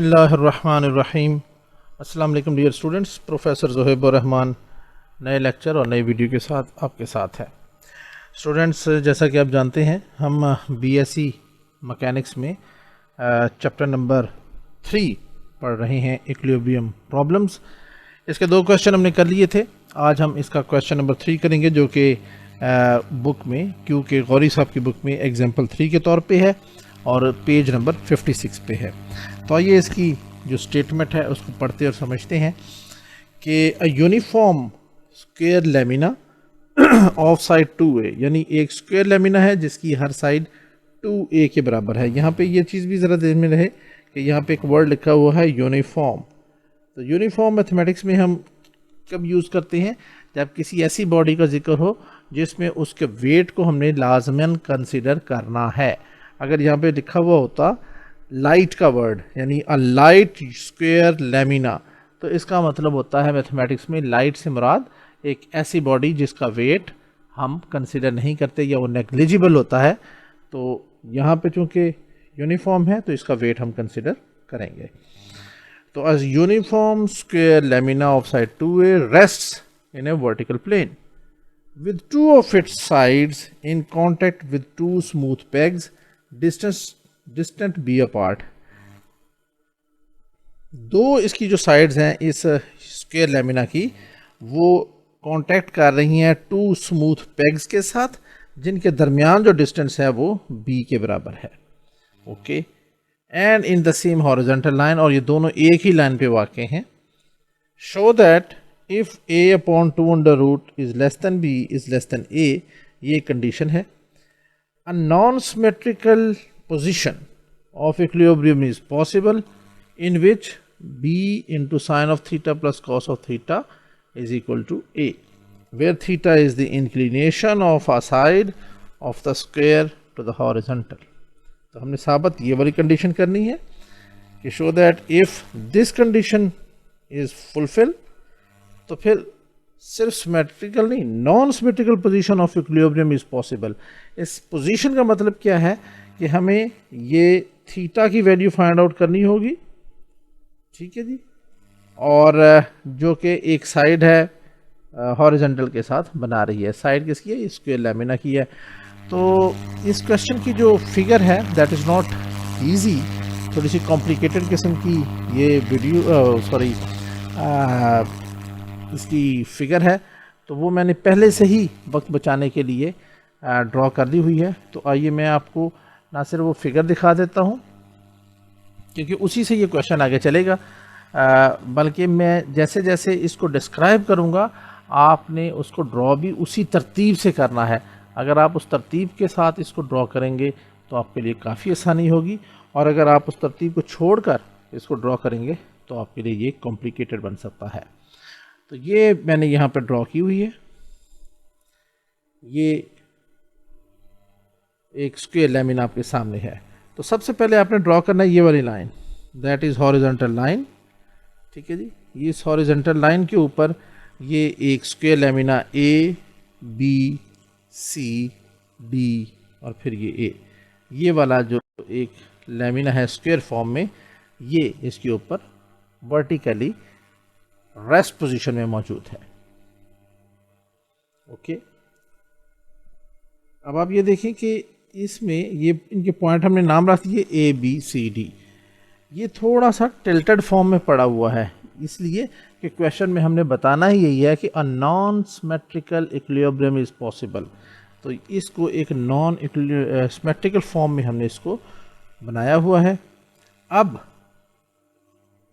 बिस्मिल्लाहिर्रहमानिर्रहीम। अस्सलाम वालेकुम डियर स्टूडेंट्स, प्रोफेसर ज़ुहैबुर रहमान नए लेक्चर और नई वीडियो के साथ आपके साथ है। स्टूडेंट्स, जैसा कि आप जानते हैं हम बीएससी मैकेनिक्स में चैप्टर नंबर 3 पढ़ रहे हैं, इक्विलिब्रियम प्रॉब्लम्स। इसके 2 क्वेश्चन हमने कर लिए थे। आज हम इसका क्वेश्चन नंबर 3 करेंगे, जो कि बुक में क्यू के गौरी साहब की बुक में एग्जाम्पल 3 के तौर पे है और पेज नंबर 56 पे है। तो आइए इसकी जो स्टेटमेंट है उसको पढ़ते और समझते हैं कि अ uniform square lamina of side 2a, यानी एक स्क्वायर लेमिना है जिसकी हर साइड 2a के बराबर है। यहाँ पे ये चीज़ भी ज़रा ध्यान में रहे कि यहाँ पे एक वर्ड लिखा हुआ है यूनिफॉर्म। तो यूनिफॉर्म मैथमेटिक्स में हम कब यूज़ करते हैं? जब किसी ऐसी बॉडी का जिक्र हो जिसमें उसके वेट को हमने लाजमन कंसिडर करना है। अगर यहाँ पे लिखा हुआ होता लाइट का वर्ड, यानी अ लाइट स्क्वायर लेमिना, तो इसका मतलब होता है मैथमेटिक्स में लाइट से मुराद एक ऐसी बॉडी जिसका वेट हम कंसिडर नहीं करते या वो नेग्लिजिबल होता है। तो यहाँ पे चूँकि यूनिफॉर्म है तो इसका वेट हम कंसिडर करेंगे। तो a uniform square lamina of side 2a rests in a vertical plane with 2 of its sides in contact with 2 smooth pegs distant b apart। 2 इसकी जो साइड्स हैं इस स्क्वायर लेमिना की, वो कांटेक्ट कर रही हैं 2 स्मूथ पेग्स के साथ, जिनके दरमियान जो डिस्टेंस है वो b के बराबर है। Okay, and in the same horizontal line, और ये दोनों एक ही लाइन पे वाक़े हैं। Show that if a upon 2 under root is less than b is less than a, ये कंडीशन है। A non-symmetrical position of equilibrium is possible in which b into sine of theta plus cos of theta is equal to a, where theta is the inclination of a side of the square to the horizontal। तो हमने साबित ये वाली condition करनी है कि show that if this condition is fulfil, तो फिर सिर्फ सिमेट्रिकल नहीं, non symmetrical position of equilibrium is possible. इस पोजीशन का मतलब क्या है कि हमें ये थीटा की वैल्यू फाइंड आउट करनी होगी, ठीक है जी, और जो कि एक साइड है हॉरिजॉन्टल के साथ बना रही है। साइड किसकी है? स्क्वायर लेमिना की है। तो इस क्वेश्चन की जो फिगर है दैट इज़ नॉट ईजी, थोड़ी सी कॉम्प्लिकेटेड किस्म की ये वीडियो सॉरी इसकी फिगर है, तो वो मैंने पहले से ही वक्त बचाने के लिए ड्रॉ कर दी हुई है। तो आइए मैं आपको ना सिर्फ वो फिगर दिखा देता हूँ, क्योंकि उसी से ये क्वेश्चन आगे चलेगा, बल्कि मैं जैसे जैसे इसको डिस्क्राइब करूँगा आपने उसको ड्रॉ भी उसी तरतीब से करना है। अगर आप उस तरतीब के साथ इसको ड्रॉ करेंगे तो आपके लिए काफ़ी आसानी होगी, और अगर आप उस तरतीब को छोड़कर इसको ड्रॉ करेंगे तो आपके लिए ये कॉम्प्लिकेटेड बन सकता है। तो ये मैंने यहाँ पर ड्रॉ की हुई है। ये एक स्क्वायर लेमिना आपके सामने है। तो सबसे पहले आपने ड्रॉ करना है ये वाली line, that is horizontal line, ठीक है जी। ये इस हॉरिजॉन्टल लाइन के ऊपर ये एक square lamina A B C D और फिर ये ए, ये वाला जो एक लेमिना है स्क्वायर फॉर्म में, ये इसके ऊपर वर्टिकली रेस्ट पोजीशन में मौजूद है। ओके, अब आप ये देखें कि इसमें ये इनके पॉइंट हमने नाम रख दिए ए बी सी डी। ये थोड़ा सा टिल्टेड फॉर्म में पड़ा हुआ है, इसलिए कि क्वेश्चन में हमने बताना ही यही है कि अ non symmetrical equilibrium is possible. तो इसको एक नॉन सिमेट्रिकल फॉर्म में हमने इसको बनाया हुआ है। अब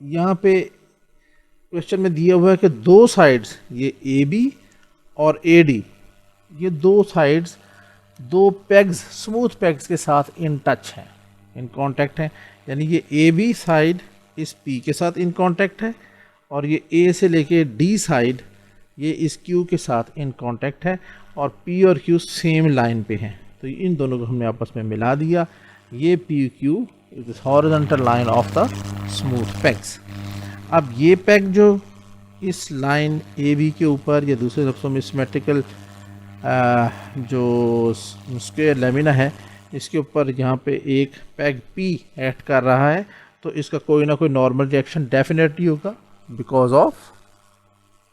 यहाँ पे क्वेश्चन में दिया हुआ है कि 2 साइड्स, ये ए बी और ए डी, ये 2 साइड्स 2 पेग्स, स्मूथ पेग्स के साथ इन टच हैं, इन कांटेक्ट हैं। यानी ये ए बी साइड इस पी के साथ इन कांटेक्ट है, और ये ए से लेके डी साइड ये इस क्यू के साथ इन कांटेक्ट है, और पी और क्यू सेम लाइन पे हैं। तो इन दोनों को हमने आपस में मिला दिया। ये P Q is horizontal line of the smooth pegs. अब ये पेग जो इस लाइन ए बी के ऊपर, या दूसरे लफ्ज़ों में सिमेट्रिकल जो स्क्वायर लेमिना है, इसके ऊपर यहाँ पे एक पेग पी एक्ट कर रहा है, तो इसका कोई ना कोई नॉर्मल रिएक्शन डेफिनेटली होगा because of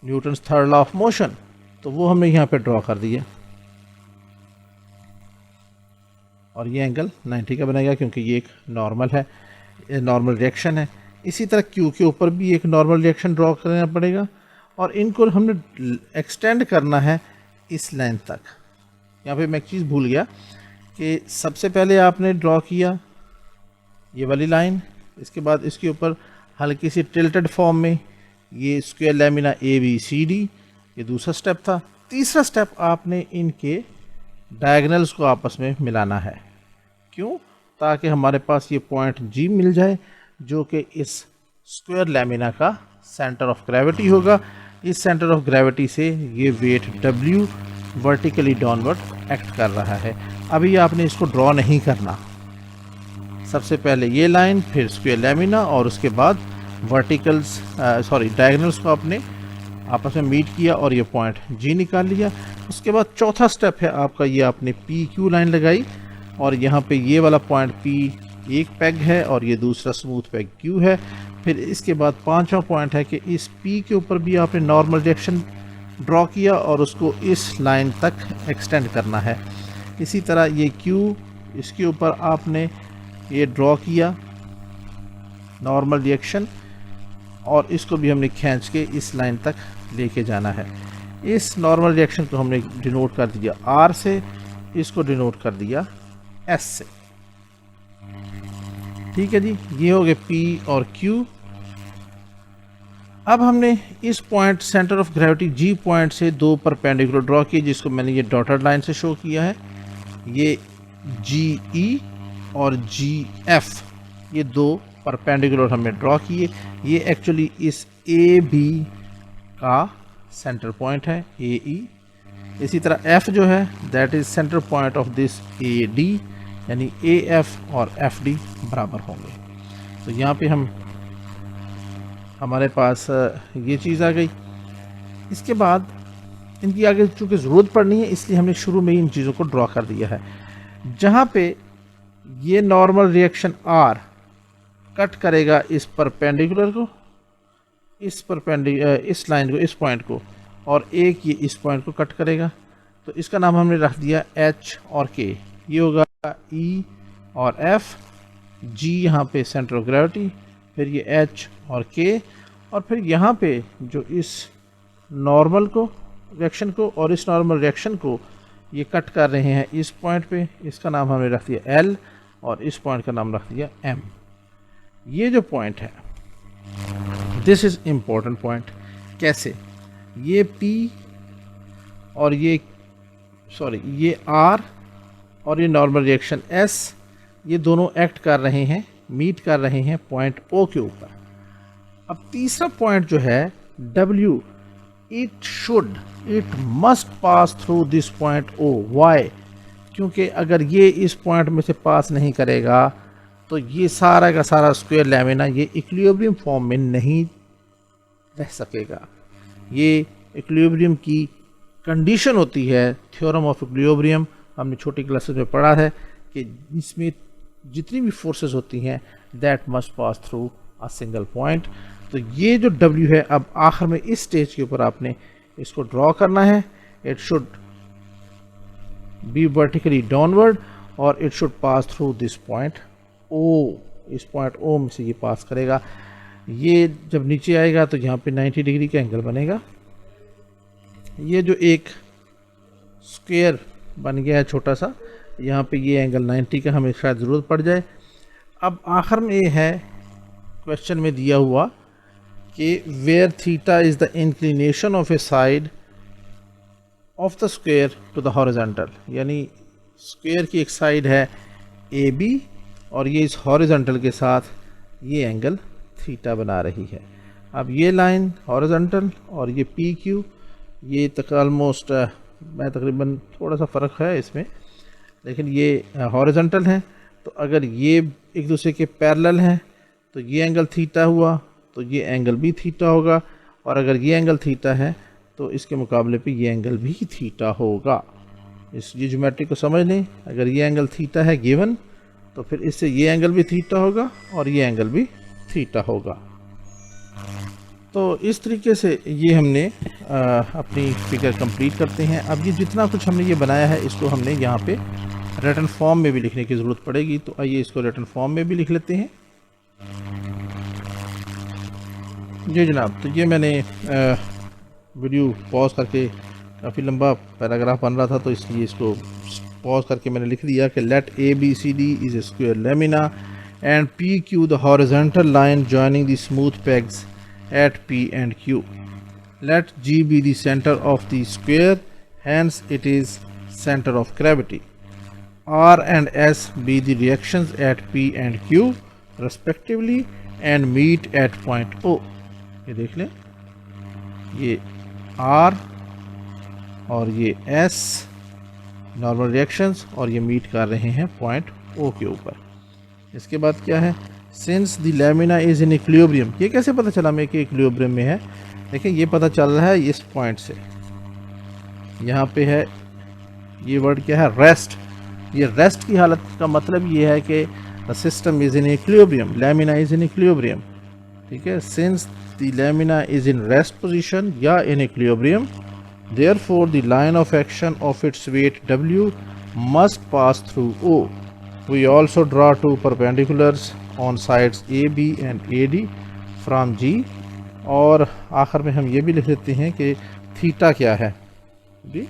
Newton's third law of motion. तो वो हमने यहाँ पे ड्रॉ कर दिया और ये एंगल 90 का बनेगा क्योंकि ये एक नॉर्मल है, नॉर्मल रिएक्शन है। इसी तरह क्यू के ऊपर भी एक नॉर्मल रिएक्शन ड्रॉ करना पड़ेगा और इनको हमने एक्सटेंड करना है इस लाइन तक। यहाँ पे मैं एक चीज़ भूल गया कि सबसे पहले आपने ड्रॉ किया ये वाली लाइन, इसके बाद इसके ऊपर हल्की सी टिल्टेड फॉर्म में ये स्क्वायर लैमिना ABCD, ये दूसरा स्टेप था। तीसरा स्टेप आपने इनके डायगोनल्स को आपस में मिलाना है। क्यों? ताकि हमारे पास ये पॉइंट G मिल जाए जो कि इस स्क्वायर लैमिना का सेंटर ऑफ ग्रेविटी होगा। इस सेंटर ऑफ ग्रेविटी से ये weight W vertically downward act कर रहा है। अभी आपने इसको ड्रॉ नहीं करना, सबसे पहले ये लाइन, फिर स्क्वायर लैमिना और उसके बाद वर्टिकल्स डायगोनल्स को आपने आपस में मीट किया और ये पॉइंट G निकाल लिया। उसके बाद चौथा स्टेप है आपका, ये आपने PQ लाइन लगाई और यहाँ पे ये वाला पॉइंट P एक पेग है और ये दूसरा स्मूथ पेग Q है। फिर इसके बाद पांचवा पॉइंट है कि इस P के ऊपर भी आपने नॉर्मल रिएक्शन ड्रॉ किया और उसको इस लाइन तक एक्सटेंड करना है। इसी तरह ये Q, इसके ऊपर आपने ये ड्रॉ किया नॉर्मल रिएक्शन और इसको भी हमने खींच के इस लाइन तक लेके जाना है। इस नॉर्मल रिएक्शन को हमने डिनोट कर दिया R से, इसको डिनोट कर दिया S से। ठीक है जी, ये हो गए P और Q। अब हमने इस point centre of gravity G point से दो परपेंडिकुलर ड्रॉ किए जिसको मैंने ये डॉटेड लाइन से शो किया है। ये GE और GF, ये दो परपेंडिकुलर हमने ड्रॉ किए। ये एक्चुअली इस AB का सेंटर पॉइंट है AE। इसी तरह F जो है that is centre point of this AD, यानी AF और FD बराबर होंगे। तो यहाँ पे हमारे पास ये चीज़ आ गई। इसके बाद इनकी आगे चूँकि ज़रूरत पड़नी है इसलिए हमने शुरू में ही इन चीज़ों को ड्रॉ कर दिया है। जहाँ पे ये नॉर्मल रिएक्शन R कट करेगा इस परपेंडिकुलर को, इस लाइन को, इस पॉइंट को, और एक ये इस पॉइंट को कट करेगा, तो इसका नाम हमने रख दिया H और K। ये होगा E और F, G यहाँ पे सेंटर ऑफ ग्रेविटी, फिर ये H और K, और फिर यहाँ पे जो इस नॉर्मल को रिएक्शन को और इस नॉर्मल रिएक्शन को ये कट कर रहे हैं इस पॉइंट पे, इसका नाम हमने रख दिया L और इस पॉइंट का नाम रख दिया M। ये जो पॉइंट है दिस इज इम्पोर्टेंट पॉइंट। कैसे? ये P और ये R और ये नॉर्मल रिएक्शन S, ये दोनों एक्ट कर रहे हैं, मीट कर रहे हैं पॉइंट O के ऊपर। अब तीसरा पॉइंट जो है W, it must pass through this point O। Why? क्योंकि अगर ये इस पॉइंट में से पास नहीं करेगा तो ये सारा का सारा स्क्वायर लैमिना ये इक्विलिब्रियम फॉर्म में नहीं रह सकेगा। ये इक्विलिब्रियम की कंडीशन होती है, थ्योरम ऑफ इक्विलिब्रियम हमने छोटी क्लासेस में पढ़ा है कि इसमें जितनी भी फोर्सेस होती हैं that must pass through a single point. तो ये जो W है अब आखिर में इस स्टेज के ऊपर आपने इसको ड्रॉ करना है। It should be vertically downward और it should pass through this point O। इस पॉइंट O में से ये पास करेगा। ये जब नीचे आएगा तो यहाँ पे 90 डिग्री का एंगल बनेगा। ये जो एक स्क्वायर बन गया है छोटा सा, यहाँ पे ये एंगल 90 का हमें शायद ज़रूरत पड़ जाए। अब आखिर में ये है क्वेश्चन में दिया हुआ कि where theta is the inclination of a side of the square to the horizontal, यानी स्क्वायर की एक साइड है AB और ये इस हॉरिजॉन्टल के साथ ये एंगल थीटा बना रही है। अब ये लाइन हॉरिजॉन्टल और ये PQ, ये ऑलमोस्ट मैं तकरीबन थोड़ा सा फ़र्क है इसमें, लेकिन ये हॉरिजॉन्टल है। तो अगर ये एक दूसरे के पैरेलल हैं तो ये एंगल थीटा हुआ तो ये एंगल भी थीटा होगा, और अगर ये एंगल थीटा है तो इसके मुकाबले पे ये एंगल भी थीटा होगा। ये ज्योमेट्री को समझ लें। अगर ये एंगल थीटा है गिवन तो फिर इससे ये एंगल भी थीटा होगा और ये एंगल भी थीटा होगा। तो इस तरीके से ये हमने अपनी फिगर कंप्लीट करते हैं। अब ये जितना कुछ हमने ये बनाया है इसको हमने यहाँ पे रिटन फॉर्म में भी लिखने की ज़रूरत पड़ेगी। तो आइए इसको रिटन फॉर्म में भी लिख लेते हैं। जी जनाब, तो ये मैंने वीडियो पॉज करके, काफ़ी लंबा पैराग्राफ बन रहा था तो इसलिए इसको पॉज करके मैंने लिख दिया कि let A B C D is a square lamina and P Q the horizontal line joining the smooth pegs at P and Q. Let G be the center of the square, hence it is center of gravity. R and S be the reactions at P and Q respectively and meet at point O. ये देख लें, ये R और ये S normal reactions और ये meet कर रहे हैं पॉइंट O के ऊपर। इसके बाद क्या है, since the lamina is in equilibrium. ये कैसे पता चला मैं कि इक्विलिब्रियम में है? देखिए ये पता चल रहा है इस पॉइंट से, यहाँ पे है ये वर्ड क्या है, रेस्ट। ये रेस्ट की हालत का मतलब ये है कि the system is in equilibrium, lamina is in equilibrium. ठीक है, since the lamina is in rest position या in equilibrium, therefore the line of action of its weight W must pass through O. We also draw two perpendiculars on sides AB and AD from G। और आखिर में हम ये भी लिख देते हैं कि थीटा क्या है जी।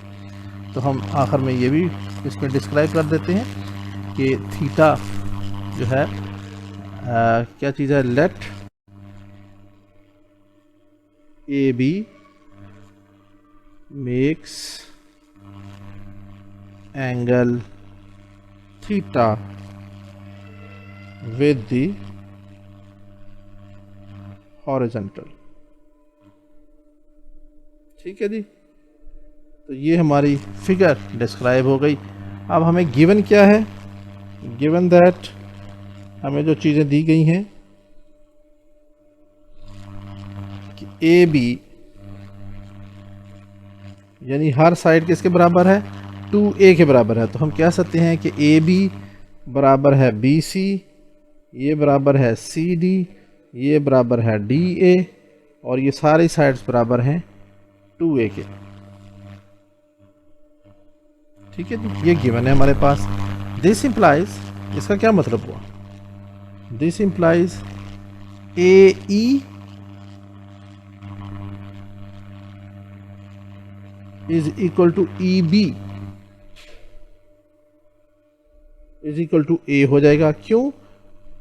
तो हम आखिर में ये भी इसमें डिस्क्राइब कर देते हैं कि थीटा जो है क्या चीज़ है, let AB makes angle theta with the horizontal। ठीक है जी, तो ये हमारी फिगर डिस्क्राइब हो गई। अब हमें गिवन क्या है, गिवन दैट हमें जो चीज़ें दी गई हैं कि ए बी यानी हर साइड किसके बराबर है, 2a के बराबर है। तो हम कह सकते हैं कि ए बी बराबर है बी सी, ये बराबर है सी डी, ये बराबर है डी ए और ये सारी साइड्स बराबर हैं 2a के। ठीक है जी, ये गिवन है हमारे पास। दिस इंप्लाइज, इसका क्या मतलब हुआ, this implies A E is equal to E B is equal to A हो जाएगा। क्यों?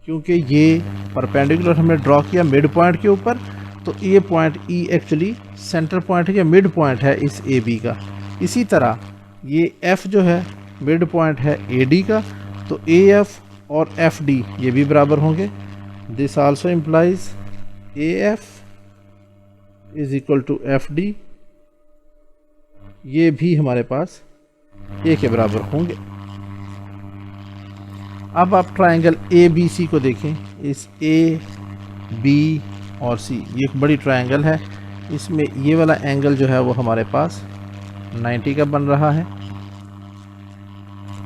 क्योंकि ये परपेंडिकुलर हमने ड्रॉ किया मिड पॉइंट के ऊपर, तो ये पॉइंट ई एक्चुअली सेंटर पॉइंट है या मिड पॉइंट है इस ए बी का। इसी तरह ये एफ जो है मिड पॉइंट है ए डी का, तो ए एफ और एफ डी ये भी बराबर होंगे। This also implies A F is equal to F D, ये भी हमारे पास ए के बराबर होंगे। अब आप ट्रायंगल ए बी सी को देखें। इस ए बी और सी ये एक बड़ी ट्रायंगल है, इसमें ये वाला एंगल जो है वो हमारे पास 90 का बन रहा है।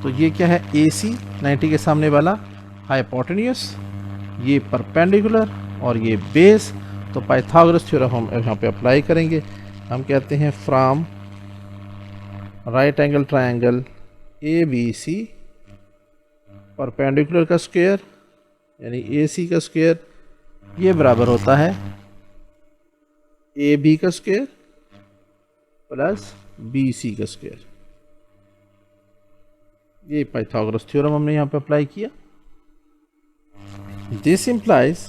तो ये क्या है, ए सी 90 के सामने वाला हाइपोटेन्यूस, ये परपेंडिकुलर और ये बेस। तो पाइथागोरस थ्योरम हम यहाँ पे अप्लाई करेंगे। हम कहते हैं from right angle triangle A B C, perpendicular का स्क्वायर यानी ए सी का स्क्वायर ये बराबर होता है ए बी का स्क्वायर प्लस बी सी का स्क्वायर। ये पाइथागोरस थ्योरम हमने यहाँ पे अप्लाई किया। This implies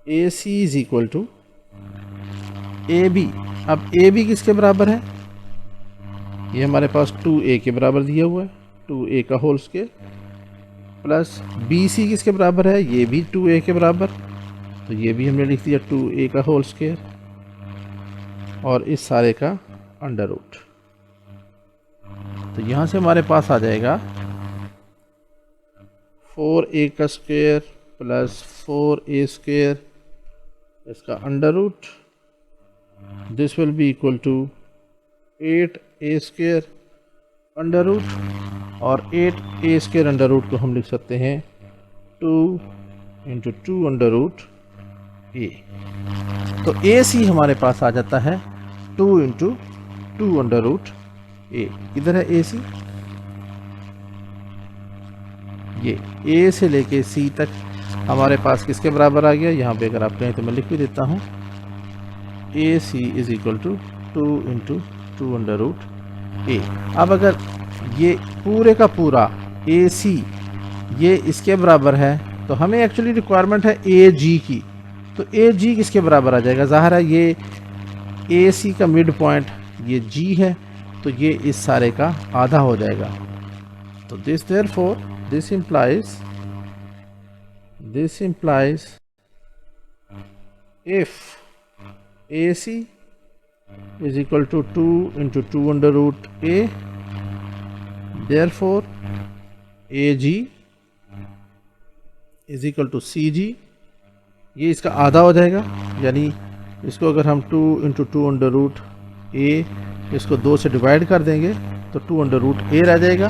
A C is equal to A B. अब ए बी किसके बराबर है, ये हमारे पास 2a के बराबर दिया हुआ है, 2a का whole square plus B C किसके बराबर है, ये भी 2a के बराबर, तो ये भी हमने लिख दिया 2a का होल स्क्वायर और इस सारे का अंडर रूट। तो यहाँ से हमारे पास आ जाएगा 4a का स्क्वायर प्लस 4a स्क्वायर, इसका under root, this will be equal to 8a square under root और 8a स्क्वायर अंडर रूट को हम लिख सकते हैं 2 इंटू 2 अंडर रूट ए। तो ए सी हमारे पास आ जाता है 2 इंटू 2 अंडर रूट ए। किधर है ए सी? ये ए से लेके सी तक हमारे पास किसके बराबर आ गया? यहाँ पे अगर आप कहें तो मैं लिख भी देता हूँ, A C is equal to 2 into 2 under root A. अब अगर ये पूरे का पूरा ए सी ये इसके बराबर है तो हमें एक्चुअली रिक्वायरमेंट है ए जी की। तो ए जी किसके बराबर आ जाएगा? ज़ाहिर है ये ए सी का मिड पॉइंट ये जी है, तो ये इस सारे का आधा हो जाएगा। तो this implies if AC is equal to 2 into 2 under root A, therefore AG is equal to CG। ये इसका आधा हो जाएगा, यानी इसको अगर हम 2 इंटू 2 अंडर रूट ए इसको 2 से डिवाइड कर देंगे तो 2 अंडर रूट ए रह जाएगा।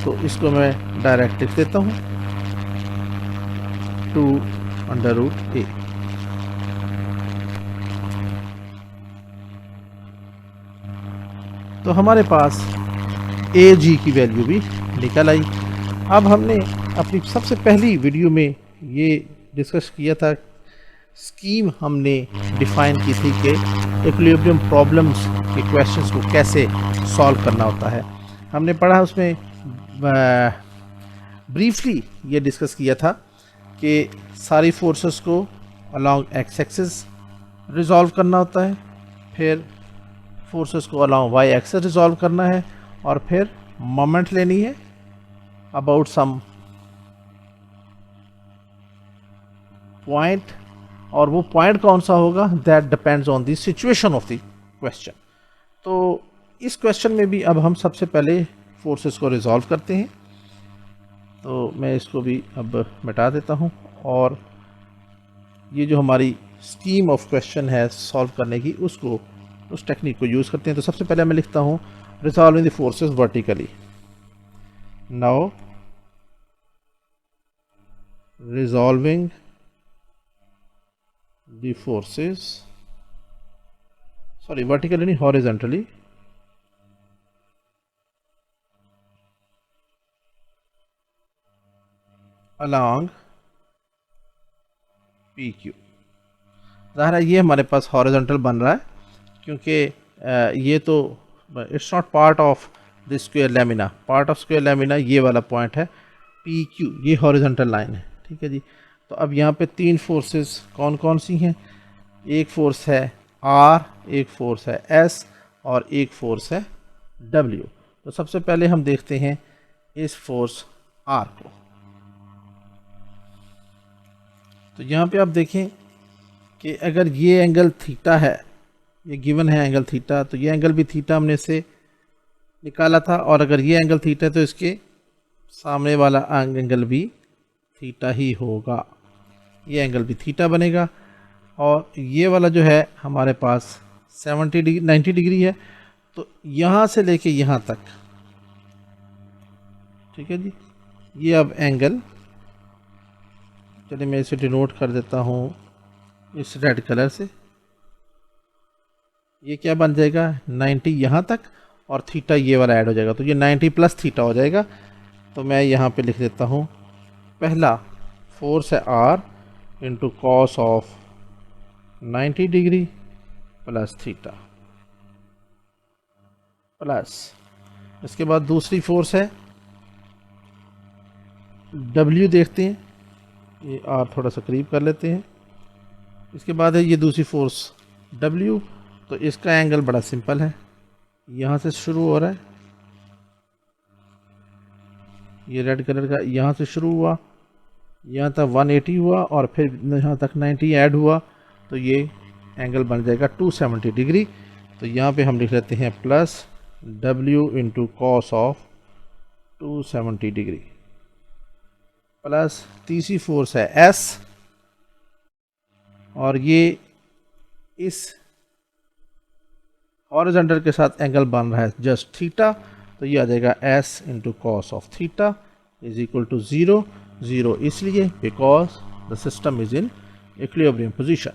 तो इसको मैं डायरेक्ट लिख देता हूँ 2 अंडर रूट ए। तो हमारे पास ए जी की वैल्यू भी निकल आई। अब हमने अपनी सबसे पहली वीडियो में ये डिस्कस किया था, स्कीम हमने डिफाइन की थी कि इक्विलिब्रियम प्रॉब्लम्स के क्वेश्चंस को कैसे सॉल्व करना होता है। हमने पढ़ा उसमें ब्रीफली ये डिस्कस किया था कि सारी फोर्सेस को अलोंग एक्स एक्सिस रिजॉल्व करना होता है, फिर फोर्सेस को अलोंग वाई एक्सिस रिजॉल्व करना है, और फिर मोमेंट लेनी है अबाउट सम पॉइंट, और वो पॉइंट कौन सा होगा that depends on the situation of the question. तो इस क्वेश्चन में भी अब हम सबसे पहले फोर्सेस को रिजॉल्व करते हैं। तो मैं इसको भी अब मिटा देता हूँ, और ये जो हमारी स्कीम ऑफ क्वेश्चन है सॉल्व करने की, उसको उस टेक्निक को यूज़ करते हैं। तो सबसे पहले मैं लिखता हूँ resolving the forces vertically. Now resolving the forces, sorry, vertically नहीं, horizontally, along PQ। ज़ाहिर है ये हमारे पास हॉरिजॉन्टल बन रहा है क्योंकि ये तो it's not part of the square lamina. Part of square lamina ये वाला पॉइंट है PQ, ये हॉरिजॉन्टल लाइन है। ठीक है जी। तो अब यहाँ पे 3 फोर्सेस कौन कौन सी हैं? एक फोर्स है R, एक फोर्स है S, और एक फोर्स है W। तो सबसे पहले हम देखते हैं इस फोर्स R को। तो यहाँ पे आप देखें कि अगर ये एंगल थीटा है, ये गिवन है एंगल थीटा, तो ये एंगल भी थीटा हमने से निकाला था, और अगर ये एंगल थीटा है तो इसके सामने वाला एंगल भी थीटा ही होगा। ये एंगल भी थीटा बनेगा, और ये वाला जो है हमारे पास 90 डिग्री है। तो यहाँ से लेके यहाँ तक, ठीक है जी, ये अब एंगल, चलिए मैं इसे डिनोट कर देता हूँ इस रेड कलर से। ये क्या बन जाएगा 90 यहाँ तक, और थीटा ये वाला ऐड हो जाएगा, तो ये 90 प्लस थीटा हो जाएगा। तो मैं यहाँ पे लिख देता हूँ पहला फोर्स है R into cos of 90 degree plus theta, plus इसके बाद दूसरी फोर्स है W। देखते हैं, ये R थोड़ा सा करीब कर लेते हैं। इसके बाद है ये दूसरी फोर्स W। तो इसका एंगल बड़ा सिंपल है, यहाँ से शुरू हो रहा है, ये रेड कलर का यहाँ से शुरू हुआ, यहाँ तक 180 हुआ, और फिर यहाँ तक 90 ऐड हुआ, तो ये एंगल बन जाएगा 270 डिग्री। तो यहाँ पे हम लिख लेते हैं plus W into cos of 270 degree, plus तीसरी फोर्स है S, और ये इस हॉरिजॉन्टल के साथ एंगल बन रहा है जस्ट थीटा। तो तो ये आ जाएगा s into cos of theta is equal to 0, 0 इसलिए because the system is in equilibrium position.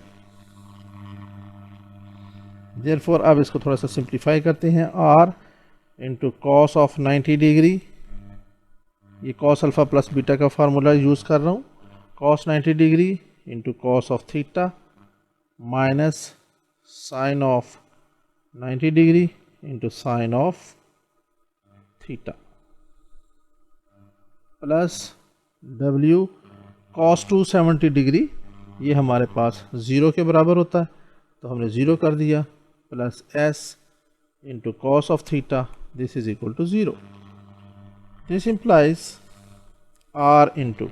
Therefore अब इसको थोड़ा सा सिंप्लीफाई करते हैं, r into cos of 90 degree, ये कॉस अल्फ़ा प्लस बीटा का फार्मूला यूज़ कर रहा हूँ, cos 90 degree into cos of theta minus sine of 90 degree into sine of theta plus w cos 270 degree, ये हमारे पास 0 के बराबर होता है तो हमने 0 कर दिया, plus s into cos of theta, this is equal to 0। This implies r into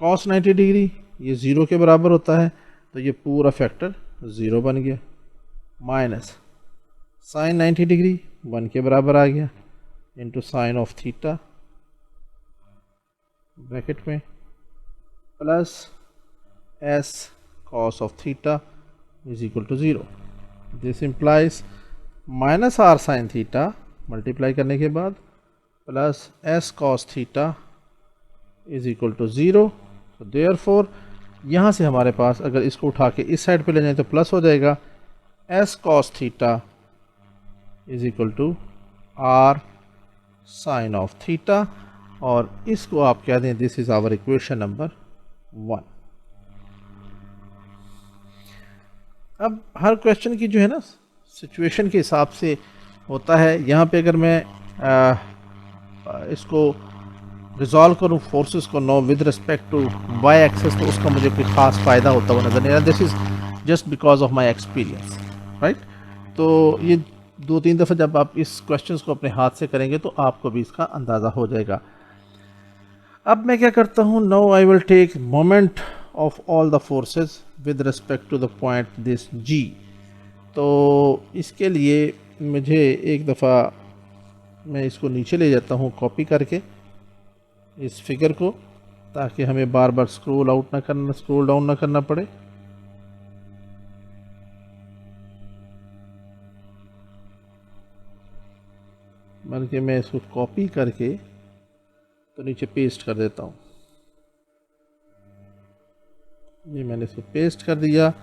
cos 90 degree, ये 0 के बराबर होता है तो ये पूरा फैक्टर 0 बन गया, माइनस साइन 90 डिग्री 1 के बराबर आ गया, into sine of theta bracket में, plus s cos of theta is equal to 0। This implies minus r sine theta multiply करने के बाद plus s cos theta is equal to 0। तो देयरफॉर यहाँ से हमारे पास अगर इसको उठा के इस साइड पे ले जाएं तो प्लस हो जाएगा, s cos theta is equal to r sine of theta, और इसको आप कह दें this is our equation number 1। अब हर क्वेश्चन की जो है ना सिचुएशन के हिसाब से होता है। यहाँ पे अगर मैं इसको रिजॉल्व करूँ फोर्सेस को no with respect to y axis, तो उसका मुझे कोई खास फ़ायदा होता हुआ नज़र नहीं आ रहा। This is just because of my experience, right. तो ये 2-3 दफ़ा जब आप इस क्वेश्चंस को अपने हाथ से करेंगे तो आपको भी इसका अंदाज़ा हो जाएगा। अब मैं क्या करता हूँ, now I will take moment of all the forces with respect to the point this G। तो इसके लिए मुझे एक दफ़ा मैं इसको नीचे ले जाता हूँ कॉपी करके इस फिगर को, ताकि हमें बार बार स्क्रॉल डाउन ना करना पड़े। बल्कि मैं इसको कॉपी करके तो नीचे पेस्ट कर देता हूँ। ये मैंने इसको पेस्ट कर दिया,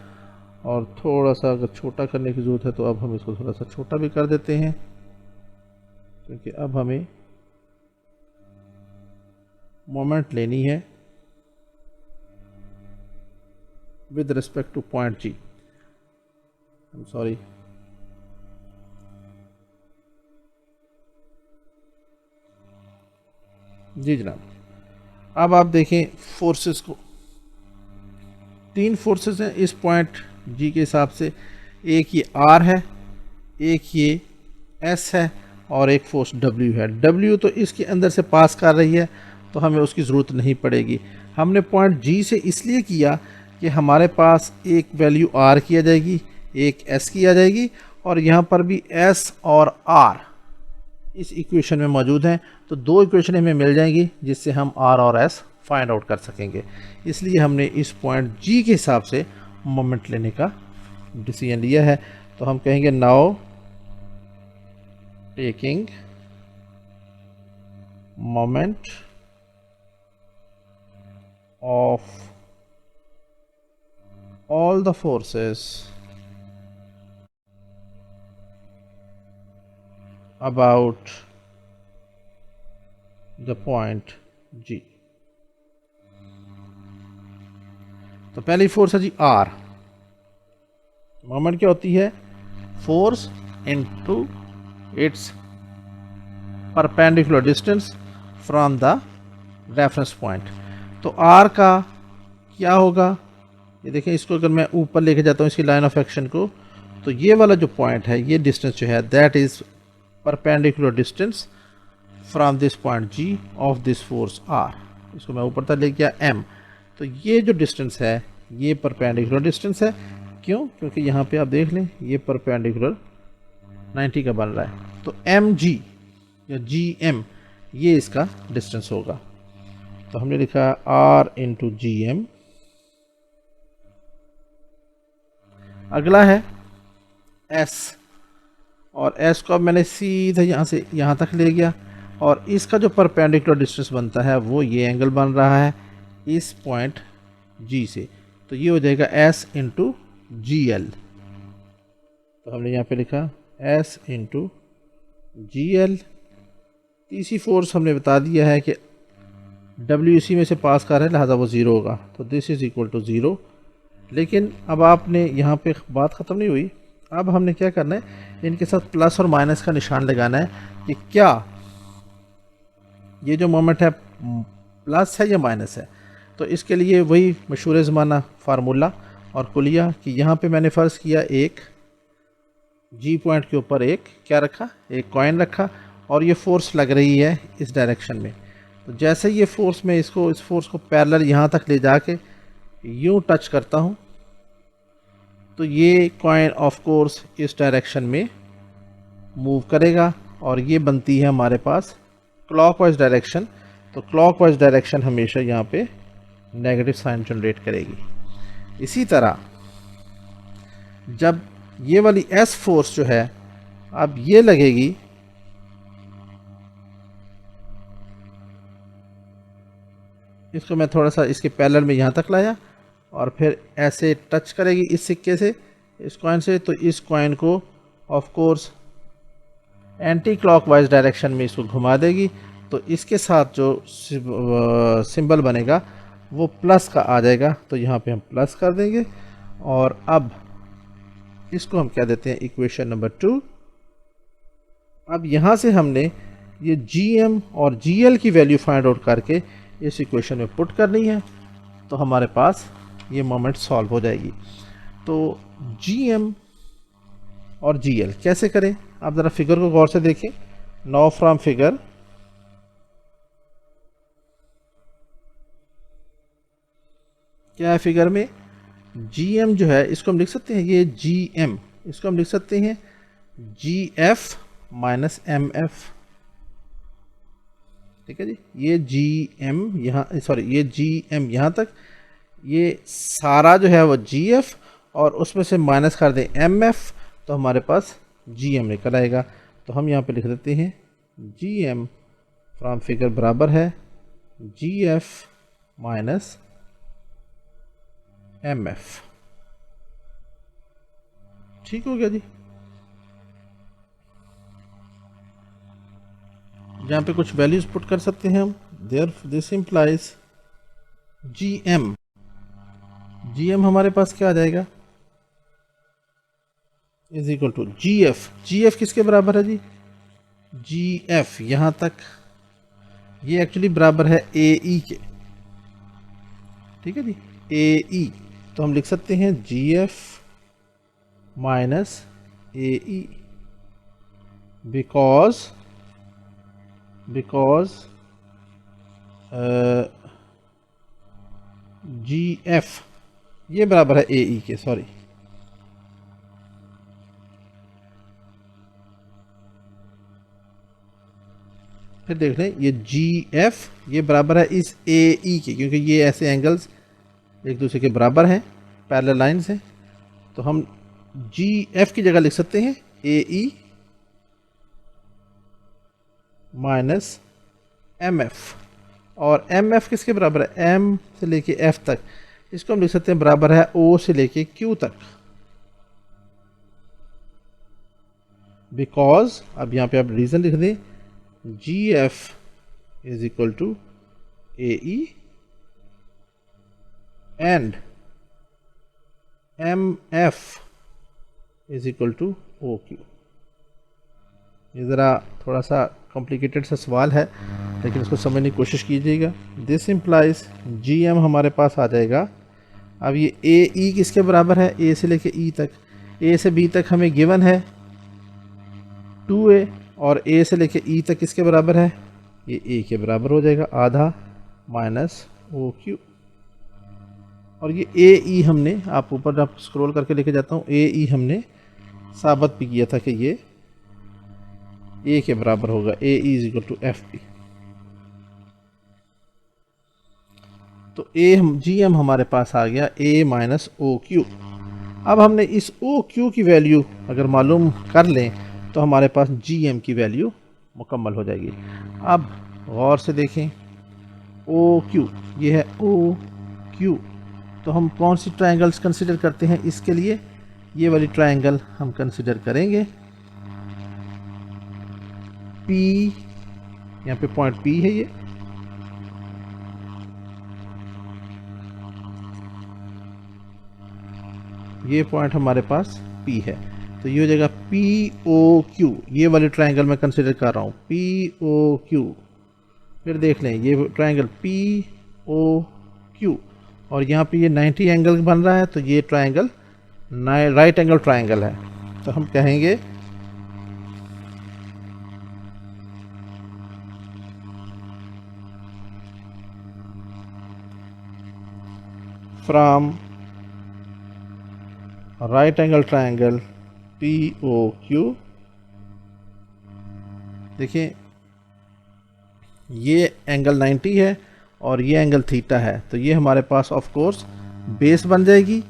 और थोड़ा सा अगर छोटा करने की ज़रूरत है तो अब हम इसको थोड़ा सा छोटा भी कर देते हैं, क्योंकि अब हमें मोमेंट लेनी है with respect to point G। I am sorry, जी जनाब। अब आप देखें फोर्सेस को, 3 फोर्सेस हैं इस पॉइंट G के हिसाब से। एक ये R है, एक ये S है, और एक फोर्स W है। W तो इसके अंदर से पास कर रही है तो हमें उसकी ज़रूरत नहीं पड़ेगी। हमने पॉइंट G से इसलिए किया कि हमारे पास एक वैल्यू R की आ जाएगी, एक S की आ जाएगी, और यहाँ पर भी S और R इस इक्वेशन में मौजूद हैं। तो 2 इक्वेशन हमें मिल जाएंगी जिससे हम R और S फाइंड आउट कर सकेंगे। इसलिए हमने इस पॉइंट G के हिसाब से मोमेंट लेने का डिसीजन लिया है। तो हम कहेंगे now taking moment of all the forces about the point G। तो पहली फोर्स है जी R। मोमेंट क्या होती है, force into its perpendicular distance from the reference point. तो R का क्या होगा, ये देखें, इसको अगर मैं ऊपर लेके जाता हूँ इसकी लाइन ऑफ एक्शन को, तो ये वाला जो पॉइंट है, ये डिस्टेंस जो है that is perpendicular distance from this point G of this force R। इसको मैं ऊपर तक ले गया M। तो ये जो डिस्टेंस है ये परपेंडिकुलर डिस्टेंस है। क्यों? क्योंकि यहाँ पे आप देख लें ये परपेंडिकुलर 90 का बन रहा है। तो MG या GM ये इसका डिस्टेंस होगा। तो हमने लिखा R इंटू GM। अगला है S। और एस को अब मैंने सीधा यहाँ से यहाँ तक ले गया, और इसका जो परपेंडिकुलर डिस्टेंस बनता है वो ये एंगल बन रहा है इस पॉइंट जी से। तो ये हो जाएगा एस इंटू जी एल। तो हमने यहाँ पे लिखा एस इंटू जी एल। तीसरी फोर्स हमने बता दिया है कि डब्ल्यू इसी में से पास कर रहा है, लिहाजा वो ज़ीरो होगा, तो this is equal to zero. लेकिन अब आपने यहाँ पे बात ख़त्म नहीं हुई। अब हमने क्या करना है, इनके साथ प्लस और माइनस का निशान लगाना है कि क्या ये जो मोमेंट है प्लस है या माइनस है। तो इसके लिए वही मशहूर ज़माना फार्मूला और कुलिया कि यहाँ पे मैंने फ़र्ज़ किया एक जी पॉइंट के ऊपर एक क्या रखा, एक कॉइन रखा, और ये फोर्स लग रही है इस डायरेक्शन में। तो जैसे ये फोर्स में इस फोर्स को पैरेलल यहाँ तक ले जाके यूँ टच करता हूँ, तो ये कॉइन ऑफ कोर्स इस डायरेक्शन में मूव करेगा, और ये बनती है हमारे पास क्लॉकवाइज डायरेक्शन। तो क्लॉकवाइज डायरेक्शन हमेशा यहाँ पे नेगेटिव साइन जनरेट करेगी। इसी तरह जब ये वाली एस फोर्स जो है अब ये लगेगी, इसको मैं थोड़ा सा इसके पैरेलल में यहाँ तक लाया और फिर ऐसे टच करेगी इस सिक्के से, इस कॉइन से, तो इस कॉइन को of course anti clockwise direction में इसको घुमा देगी। तो इसके साथ जो सिंबल बनेगा वो प्लस का आ जाएगा, तो यहाँ पे हम प्लस कर देंगे। और अब इसको हम क्या देते हैं, इक्वेशन नंबर 2। अब यहाँ से हमने ये GM और GL की वैल्यू फाइंड आउट करके इस इक्वेशन में पुट करनी है, तो हमारे पास ये मोमेंट सॉल्व हो जाएगी। तो GM और GL कैसे करें, आप ज़रा फिगर को गौर से देखें। नाउ फ्रॉम फिगर क्या है, फिगर में GM जो है इसको हम लिख सकते हैं, ये GM, इसको हम लिख सकते हैं GF माइनस MF। ठीक है जी, ये GM यहाँ, सॉरी ये GM यहाँ तक, ये सारा जो है वो GF, और उसमें से माइनस कर दें MF, तो हमारे पास GM निकल आएगा। तो हम यहाँ पे लिख देते हैं GM फ्रॉम फिगर बराबर है GF माइनस MF। ठीक हो गया जी। यहाँ पे कुछ वैल्यूज पुट कर सकते हैं हम। देयर दिस इम्प्लाइज GM हमारे पास क्या आ जाएगा, इज इक्वल टू GF किसके बराबर है जी, GF यहाँ तक, ये एक्चुअली बराबर है AE के। ठीक है जी, AE, तो हम लिख सकते हैं GF minus AE because GF ये बराबर है AE के, सॉरी, फिर देख लें, ये GF ये बराबर है इस AE के, क्योंकि ये ऐसे एंगल्स एक दूसरे के बराबर हैं, पैरेलल लाइंस हैं। तो हम GF की जगह लिख सकते हैं AE माइनस MF, और MF किसके बराबर है, M से लेके F तक, इसको हम लिख सकते हैं बराबर है O से लेके Q तक। बिकॉज अब यहाँ पे आप रीज़न लिख दें, GF is equal to AE and MF is equal to OQ। ये ज़रा थोड़ा सा कॉम्प्लिकेटेड सा सवाल है, लेकिन इसको समझने की कोशिश कीजिएगा। दिस इम्प्लाइज GM हमारे पास आ जाएगा। अब ये AE किसके बराबर है, A से लेके E तक, A से B तक हमें गिवन है 2A, और A से लेके E तक किसके बराबर है, ये A के बराबर हो जाएगा, आधा माइनस OQ। और ये AE हमने, आप ऊपर आप स्क्रॉल करके लेके जाता हूँ, AE हमने साबित भी किया था कि ये A के बराबर होगा, AE is equal to FP। तो GM हमारे पास आ गया A माइनस OQ। अब हमने इस OQ की वैल्यू अगर मालूम कर लें तो हमारे पास GM की वैल्यू मुकम्मल हो जाएगी। अब गौर से देखें OQ, ये है OQ, तो हम कौन सी ट्रायंगल्स कंसिडर करते हैं इसके लिए? ये वाली ट्रायंगल हम कंसिडर करेंगे। P, यहाँ पे पॉइंट P है, ये पॉइंट हमारे पास P है, तो ये हो जाएगा POQ। ये वाली ट्रायंगल मैं कंसिडर कर रहा हूँ POQ। फिर देख लें ये ट्रायंगल POQ, और यहाँ पे ये 90 एंगल बन रहा है, तो ये ट्रायंगल राइट एंगल ट्रायंगल है। तो हम कहेंगे from right angle triangle POQ, देखिए ये एंगल 90 है और ये एंगल थीटा है, तो ये हमारे पास ऑफ कोर्स बेस बन जाएगी।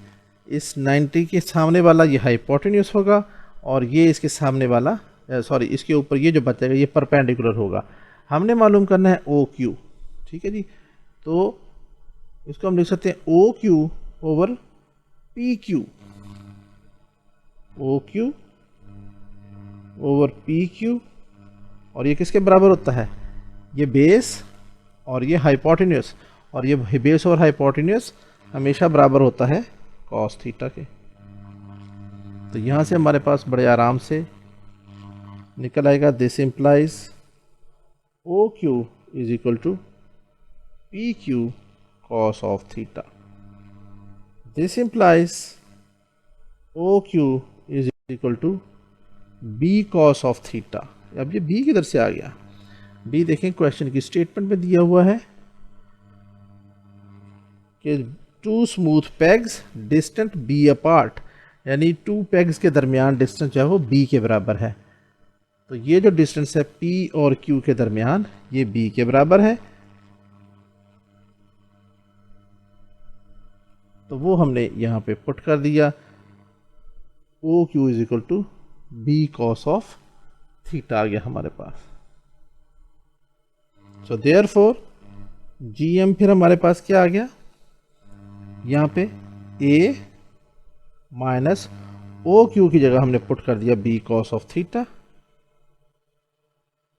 इस 90 के सामने वाला ये हाइपोटेन्यूस होगा, और ये इसके सामने वाला सॉरी इसके ऊपर ये जो बचेगा ये परपेंडिकुलर होगा। हमने मालूम करना है OQ, ठीक है जी। तो इसको हम लिख सकते हैं OQ over PQ, OQ over PQ, और ये किसके बराबर होता है? ये बेस और ये हाइपोटेन्यूस, और ये बेस और हाइपोटेन्यूस हमेशा बराबर होता है कॉस थीटा के। तो यहाँ से हमारे पास बड़े आराम से निकल आएगा, this implies OQ is equal to PQ cos of theta. This implies OQ is equal to B cos of theta. अब ये B किधर से आ गया? B देखें क्वेश्चन की स्टेटमेंट में दिया हुआ है कि two smooth pegs distant B अपार्ट, यानी टू पेग्स के दरमियान डिस्टेंस जो है वो B के बराबर है। तो ये जो डिस्टेंस है P और Q के दरमियान ये B के बराबर है, तो वो हमने यहाँ पे पुट कर दिया। OQ is equal to B cos of theta आ गया हमारे पास। सो देयरफॉर GM फिर हमारे पास क्या आ गया? यहाँ पे A माइनस OQ की जगह हमने पुट कर दिया B कॉस ऑफ थीटा।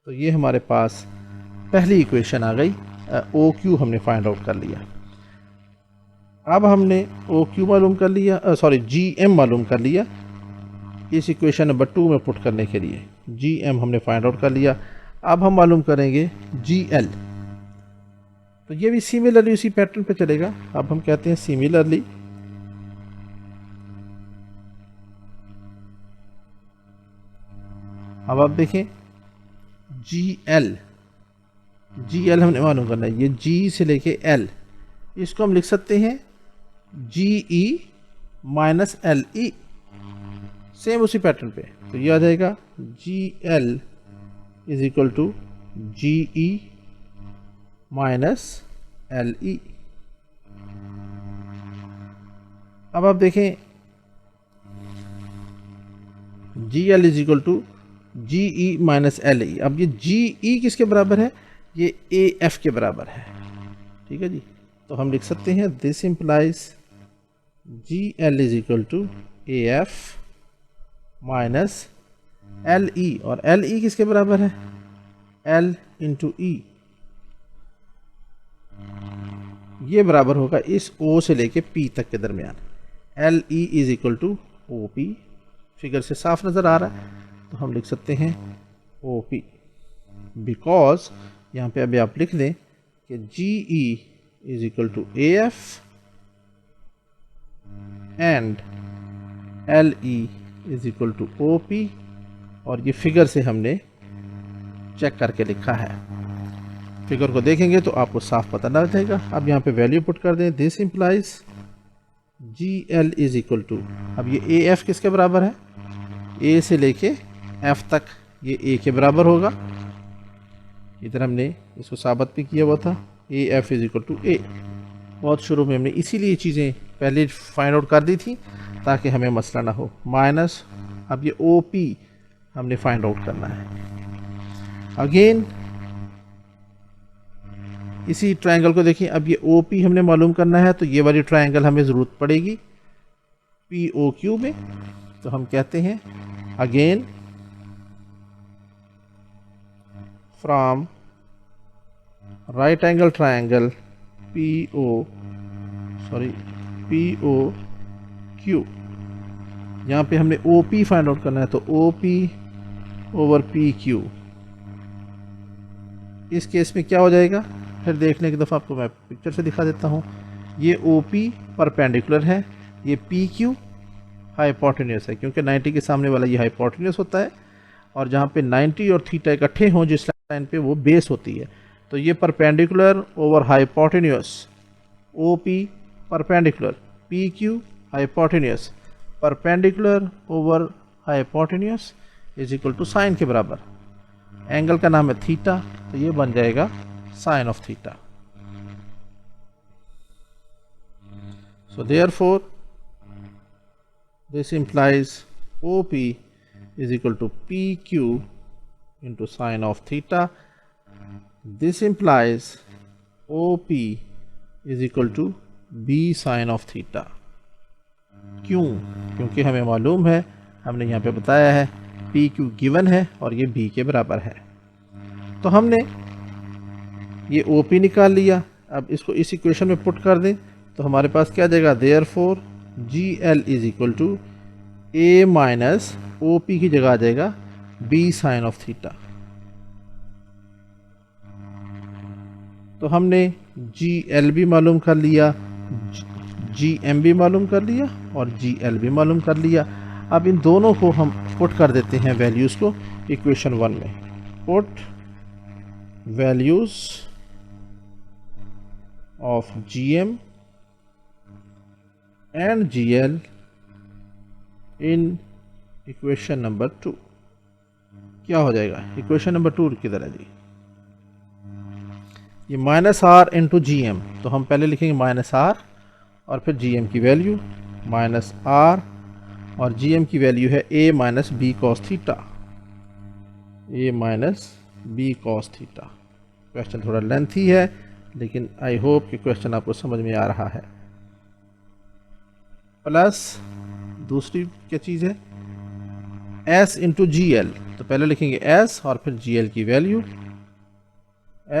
तो ये हमारे पास पहली इक्वेशन आ गई। OQ हमने फाइंड आउट कर लिया। अब हमने OQ मालूम कर लिया, GM मालूम कर लिया इस इक्वेशन नंबर 2 में पुट करने के लिए। GM हमने फाइंड आउट कर लिया। अब हम मालूम करेंगे GL, तो ये भी सिमिलरली उसी पैटर्न पे चलेगा। अब हम कहते हैं सिमिलरली अब आप देखें GL हमने मालूम करना है, ये G से लेके L, इसको हम लिख सकते हैं GE माइनस LE, सेम उसी पैटर्न पे। तो ये आ जाएगा GL is equal to GE minus LE। अब आप देखें GL is equal to GE minus LE। अब ये GE किसके बराबर है? ये AF के बराबर है, ठीक है जी। तो हम लिख सकते हैं this implies GL is equal to AF minus LE, और LE किसके बराबर है? L इंटू E, ये बराबर होगा इस O से लेके P तक के दरमियान। LE is equal to OP, figure से साफ नज़र आ रहा है, तो हम लिख सकते हैं OP, बिकॉज यहाँ पे अभी आप लिख दें कि GE is equal to AF and LE is equal to OP, और ये फिगर से हमने चेक करके लिखा है। फिगर को देखेंगे तो आपको साफ पता लग जाएगा। अब यहाँ पे वैल्यू पुट कर दें, this implies GL is equal to, अब ये AF किसके बराबर है? A से लेके F तक ये A के बराबर होगा। इधर हमने इसको साबित भी किया हुआ था, AF is equal to A। बहुत शुरू में हमने इसीलिए चीज़ें पहले फाइंड आउट कर दी थी ताकि हमें मसला ना हो। माइनस अब ये OP हमने फाइंड आउट करना है। अगेन इसी ट्रायंगल को देखिए, अब ये OP हमने मालूम करना है, तो ये वाली ट्रायंगल हमें ज़रूरत पड़ेगी POQ में। तो हम कहते हैं again from right angle triangle POQ, यहाँ पे हमने OP फाइंड आउट करना है, तो OP ओवर PQ। इस केस में क्या हो जाएगा, फिर देखने की दफ़ा आपको मैं पिक्चर से दिखा देता हूँ। ये OP परपेंडिकुलर है, ये PQ हाइपोटेन्यूस है, क्योंकि 90 के सामने वाला ये हाइपोटेन्यूस होता है, और जहाँ पे 90 और थीटा इकट्ठे हों जिस लाइन पे, वो बेस होती है। तो ये perpendicular over hypotenuse, OP perpendicular, PQ hypotenuse, perpendicular over hypotenuse is equal to sine के बराबर। एंगल का नाम है थीटा, तो ये बन जाएगा sine of theta. So therefore this implies OP is equal to PQ into sine of theta. This implies OP is equal to B sine of theta. क्यों? क्योंकि हमें मालूम है, हमने यहाँ पे बताया है PQ गिवन है और ये B के बराबर है। तो हमने ये OP निकाल लिया। अब इसको इस इक्वेशन में पुट कर दें तो हमारे पास क्या आ जाएगा, therefore GL is equal to A minus OP की जगह आ जाएगा B साइन ऑफ थीटा। तो हमने GL भी मालूम कर लिया, GM भी मालूम कर लिया और GL भी मालूम कर लिया। अब इन दोनों को हम पुट कर देते हैं वैल्यूज़ को इक्वेशन 1 में। Put values of GM and GL in equation number 2। क्या हो जाएगा इक्वेशन नंबर 2 किधर है जी, ये माइनस R इंटू GM, तो हम पहले लिखेंगे माइनस R और फिर GM की वैल्यू माइनस R, और GM की वैल्यू है A minus B cos theta, A minus B cos theta. Question थोड़ा लेंथी है, लेकिन आई होप कि क्वेश्चन आपको समझ में आ रहा है। प्लस दूसरी क्या चीज़ है, S इंटू GL, तो पहले लिखेंगे S और फिर GL की वैल्यू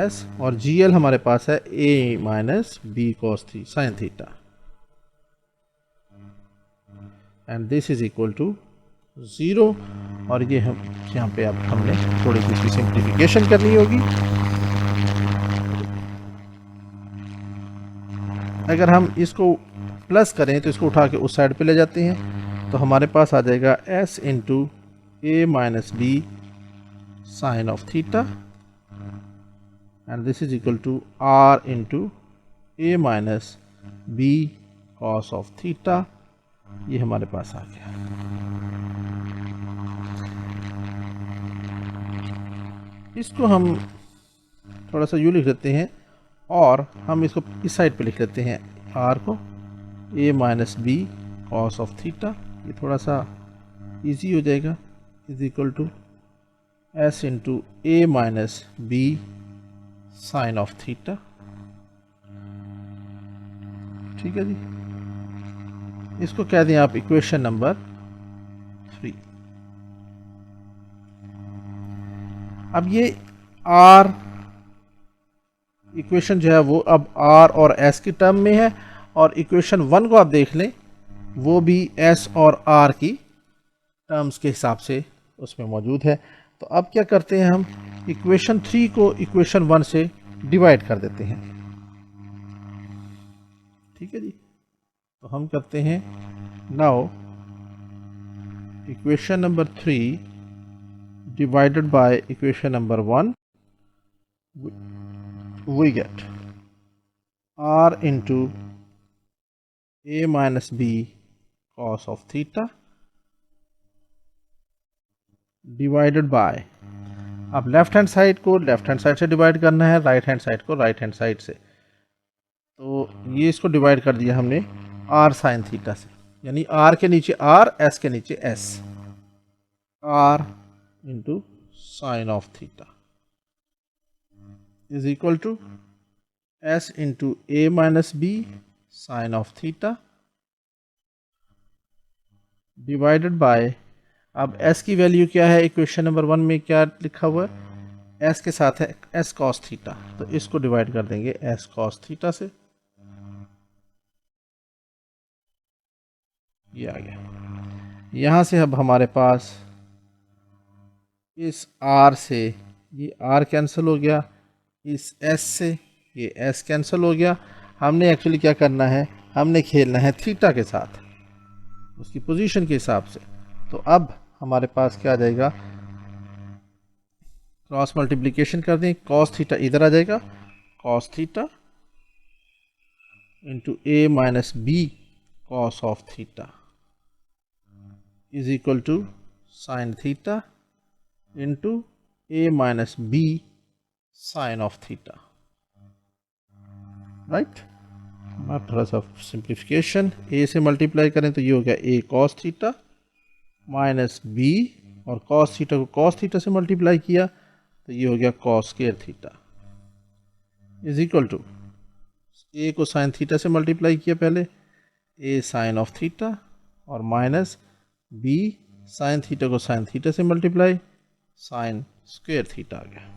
S, और GL हमारे पास है A माइनस B कॉस थी sine theta, and this is equal to 0। और ये हम यहाँ पे अब हमने थोड़ी सी इसकी सिंप्लीफिकेशन करनी होगी। अगर हम इसको प्लस करें तो इसको उठा के उस साइड पे ले जाते हैं, तो हमारे पास आ जाएगा S into A minus B sine of theta, and this is equal to R into A minus B cos of theta. ये हमारे पास आ गया। इसको हम थोड़ा सा यूँ लिख लेते हैं, और हम इसको इस साइड पे लिख लेते हैं R को A minus B cos of theta. ये थोड़ा सा इजी हो जाएगा, is equal to S into A minus B sine of theta. ठीक है जी, इसको कह दें आप इक्वेशन नंबर 3। अब ये R इक्वेशन जो है वो अब R और S की टर्म में है, और इक्वेशन 1 को आप देख लें वो भी S और R की टर्म्स के हिसाब से उसमें मौजूद है। तो अब क्या करते हैं, हम इक्वेशन 3 को इक्वेशन 1 से डिवाइड कर देते हैं। ठीक है जी, तो हम करते हैं now equation number 3 divided by equation number 1, we get R into A minus B cos of theta divided by, अब लेफ्ट हैंड साइड को लेफ्ट हैंड साइड से डिवाइड करना है, राइट हैंड साइड को राइट हैंड साइड से। तो ये इसको डिवाइड कर दिया हमने R साइन थीटा से, यानी R के नीचे R, S के नीचे S, R into sine of theta is equal to S into A minus B sine of theta divided by, अब s की वैल्यू क्या है, इक्वेशन नंबर 1 में क्या लिखा हुआ है, s के साथ है s cos थीटा, तो इसको डिवाइड कर देंगे s cos थीटा से, ये आ गया। यहाँ से अब हमारे पास इस r से ये r कैंसिल हो गया, इस s से ये s कैंसिल हो गया। हमने एक्चुअली क्या करना है, हमने खेलना है थीटा के साथ, उसकी पोजीशन के हिसाब से। तो अब हमारे पास क्या आ जाएगा, क्रॉस मल्टीप्लिकेशन कर दें, कॉस थीटा इधर आ जाएगा, cos theta into A minus B cos of theta is equal to sine theta into A minus B sine of theta, right. अब थोड़ा सा सिंप्लीफिकेशन, ए से मल्टीप्लाई करें तो ये हो गया A cos theta minus B, और कॉस थीटा को कॉस थीटा से मल्टीप्लाई किया तो ये हो गया cos square theta is equal to, A को साइन थीटा से मल्टीप्लाई किया पहले, ए साइन ऑफ थीटा, और माइनस बी साइन थीटा को साइन थीटा से मल्टीप्लाई, साइन स्क्वायर थीटा आ गया।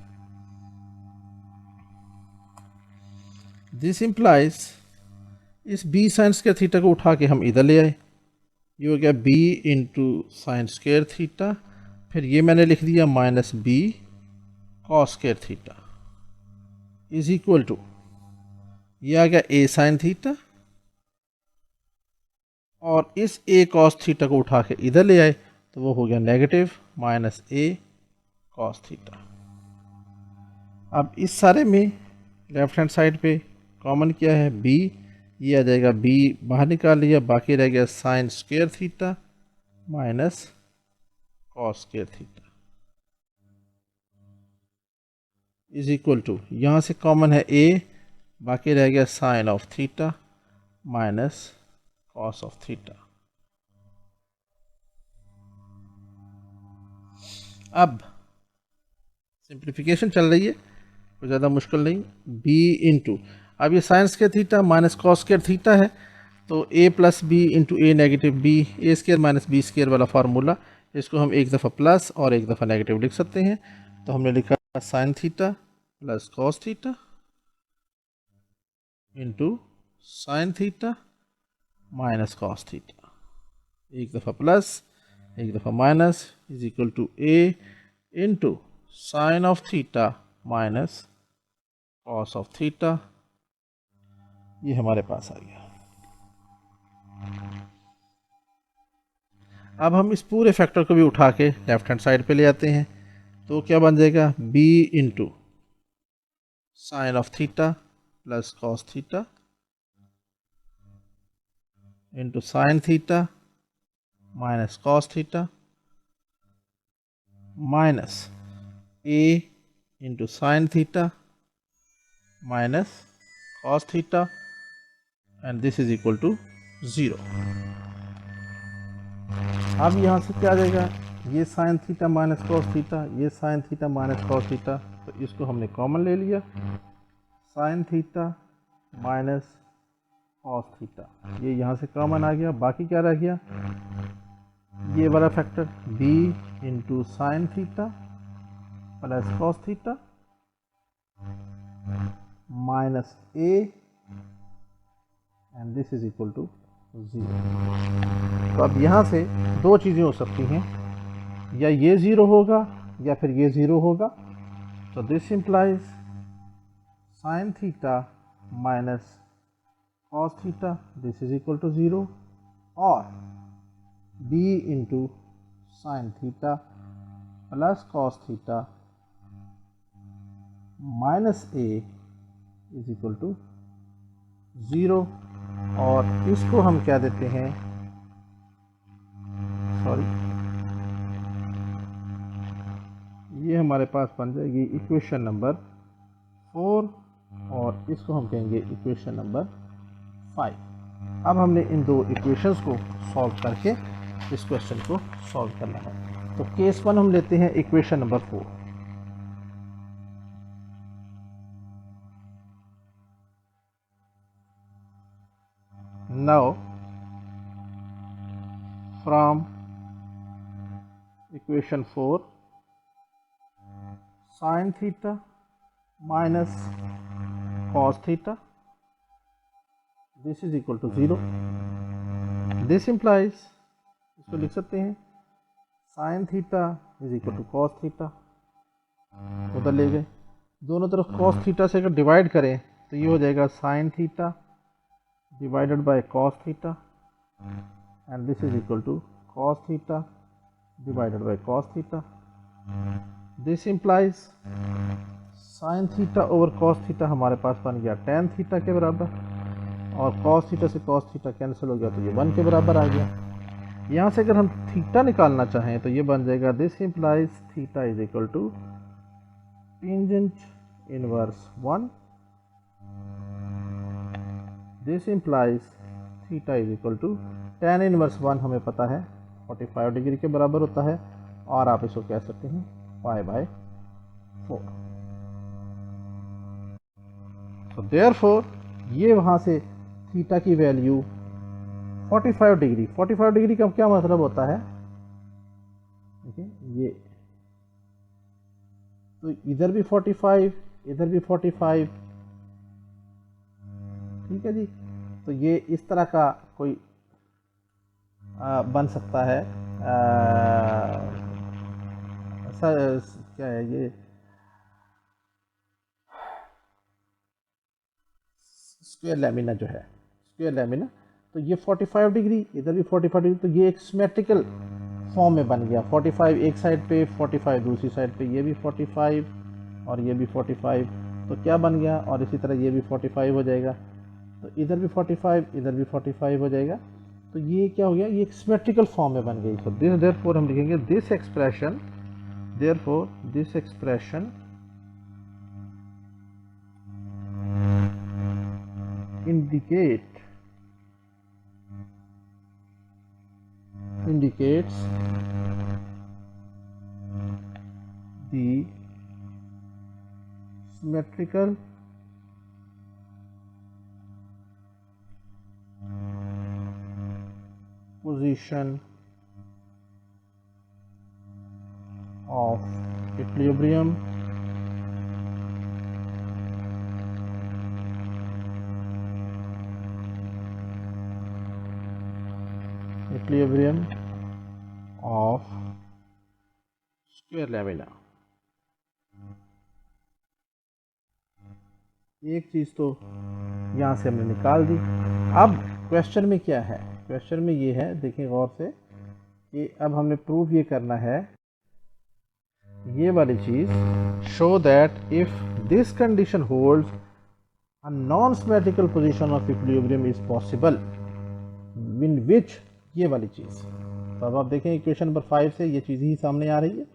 दिस इंप्लाइज, इस बी साइन स्क्वायर थीटा को उठा के हम इधर ले आए, ये हो गया b into sine square theta, फिर ये मैंने लिख दिया minus B cos square theta is equal to, ये आ गया a साइन थीटा, और इस a कॉस थीटा को उठा के इधर ले आए तो वो हो गया negative minus a cos theta. अब इस सारे में लेफ्ट हैंड साइड पे कॉमन क्या है, b, ये आ जाएगा b बाहर निकाल लिया, बाकी रह गया sine square theta minus cos square theta is equal to, यहाँ से कॉमन है a, बाकी रह गया sine of theta minus cos of theta. अब सिंप्लीफिकेशन चल रही है, कोई ज़्यादा मुश्किल नहीं, b इंटू, अब ये sine square theta minus cos square theta है, तो a plus B into A negative B, A square minus B square वाला फार्मूला, इसको हम एक दफ़ा प्लस और एक दफ़ा नेगेटिव लिख सकते हैं। तो हमने लिखा sine theta plus cos theta into sine theta minus cos theta, एक दफ़ा प्लस एक दफ़ा minus is equal to a into sine of theta minus cos of theta, ये हमारे पास आ गया। अब हम इस पूरे फैक्टर को भी उठा के लेफ्ट हैंड साइड पे ले आते हैं, तो क्या बन जाएगा, b into sine of theta plus cos theta into sine theta minus cos theta minus a into sine theta minus cos theta, and this is equal to 0। अब यहाँ से क्या आ जाएगा, ये sine theta minus cos theta, ये sine theta minus cos theta, तो इसको हमने कॉमन ले लिया, sine theta minus cos theta, ये यहाँ से कॉमन आ गया, बाकी क्या रह गया, ये वाला factor b into sine theta plus cos theta minus a, and this is equal to 0। तो अब यहाँ से दो चीज़ें हो सकती हैं, या ये 0 होगा या फिर ये 0 होगा। तो this implies sine theta minus cos theta, this is equal to 0, और b into sine theta plus cos theta minus a is equal to 0, और इसको हम क्या देते हैं, सॉरी, ये हमारे पास बन जाएगी इक्वेशन नंबर 4, और इसको हम कहेंगे इक्वेशन नंबर 5। अब हमने इन दो इक्वेशंस को सॉल्व करके इस क्वेश्चन को सॉल्व करना है। तो केस 1 हम लेते हैं equation number 4। Now from equation 4 sin theta minus cos theta this is equal to 0। This implies, इसको लिख सकते हैं sin theta is equal to cos theta, उधर ले गए, दोनों तरफ cos थीटा से अगर डिवाइड करें तो ये हो जाएगा sin theta divided by cos theta and this is equal to cos theta divided by cos theta. This implies sin theta over cos theta हमारे पास बन गया tan थीटा के बराबर, और cos थीटा से cos थीटा कैंसिल हो गया तो ये 1 के बराबर आ गया। यहाँ से अगर हम थीटा निकालना चाहें तो ये बन जाएगा this implies theta is equal to tangent inverse 1। This implies theta is equal to tan inverse 1 हमें पता है 45 डिग्री के बराबर होता है, और आप इसको कह सकते हैं π/4। तो देयरफॉर ये वहाँ से थीटा की वैल्यू 45 डिग्री का क्या मतलब होता है, देखिए ये तो इधर भी 45 इधर भी 45, ठीक है जी। तो ये इस तरह का कोई बन सकता है, ऐसा क्या है ये स्क्वायर लैमिना जो है, स्क्वायर लैमिना, तो ये 45 डिग्री इधर भी 45 डिग्री, तो ये एक सिमेट्रिकल फॉर्म में बन गया। 45 एक साइड पे 45 दूसरी साइड पे, ये भी 45 और ये भी 45, तो क्या बन गया, और इसी तरह ये भी 45 हो जाएगा, तो इधर भी 45 इधर भी 45 हो जाएगा। तो ये क्या हो गया, ये एक सिमेट्रिकल फॉर्म में बन गई। तो देयरफॉर हम लिखेंगे this expression, therefore this expression indicates the symmetrical position of equilibrium of square lamina। एक चीज तो यहां से हमने निकाल दी। अब क्वेश्चन में क्या है, क्वेश्चन में ये है, देखिए गौर से, कि अब हमने प्रूव ये करना है ये वाली चीज, show that if this condition holds a non symmetrical position of equilibrium is possible, in which, ये वाली चीज। तो अब आप देखें इक्वेशन नंबर 5 से ये चीज ही सामने आ रही है।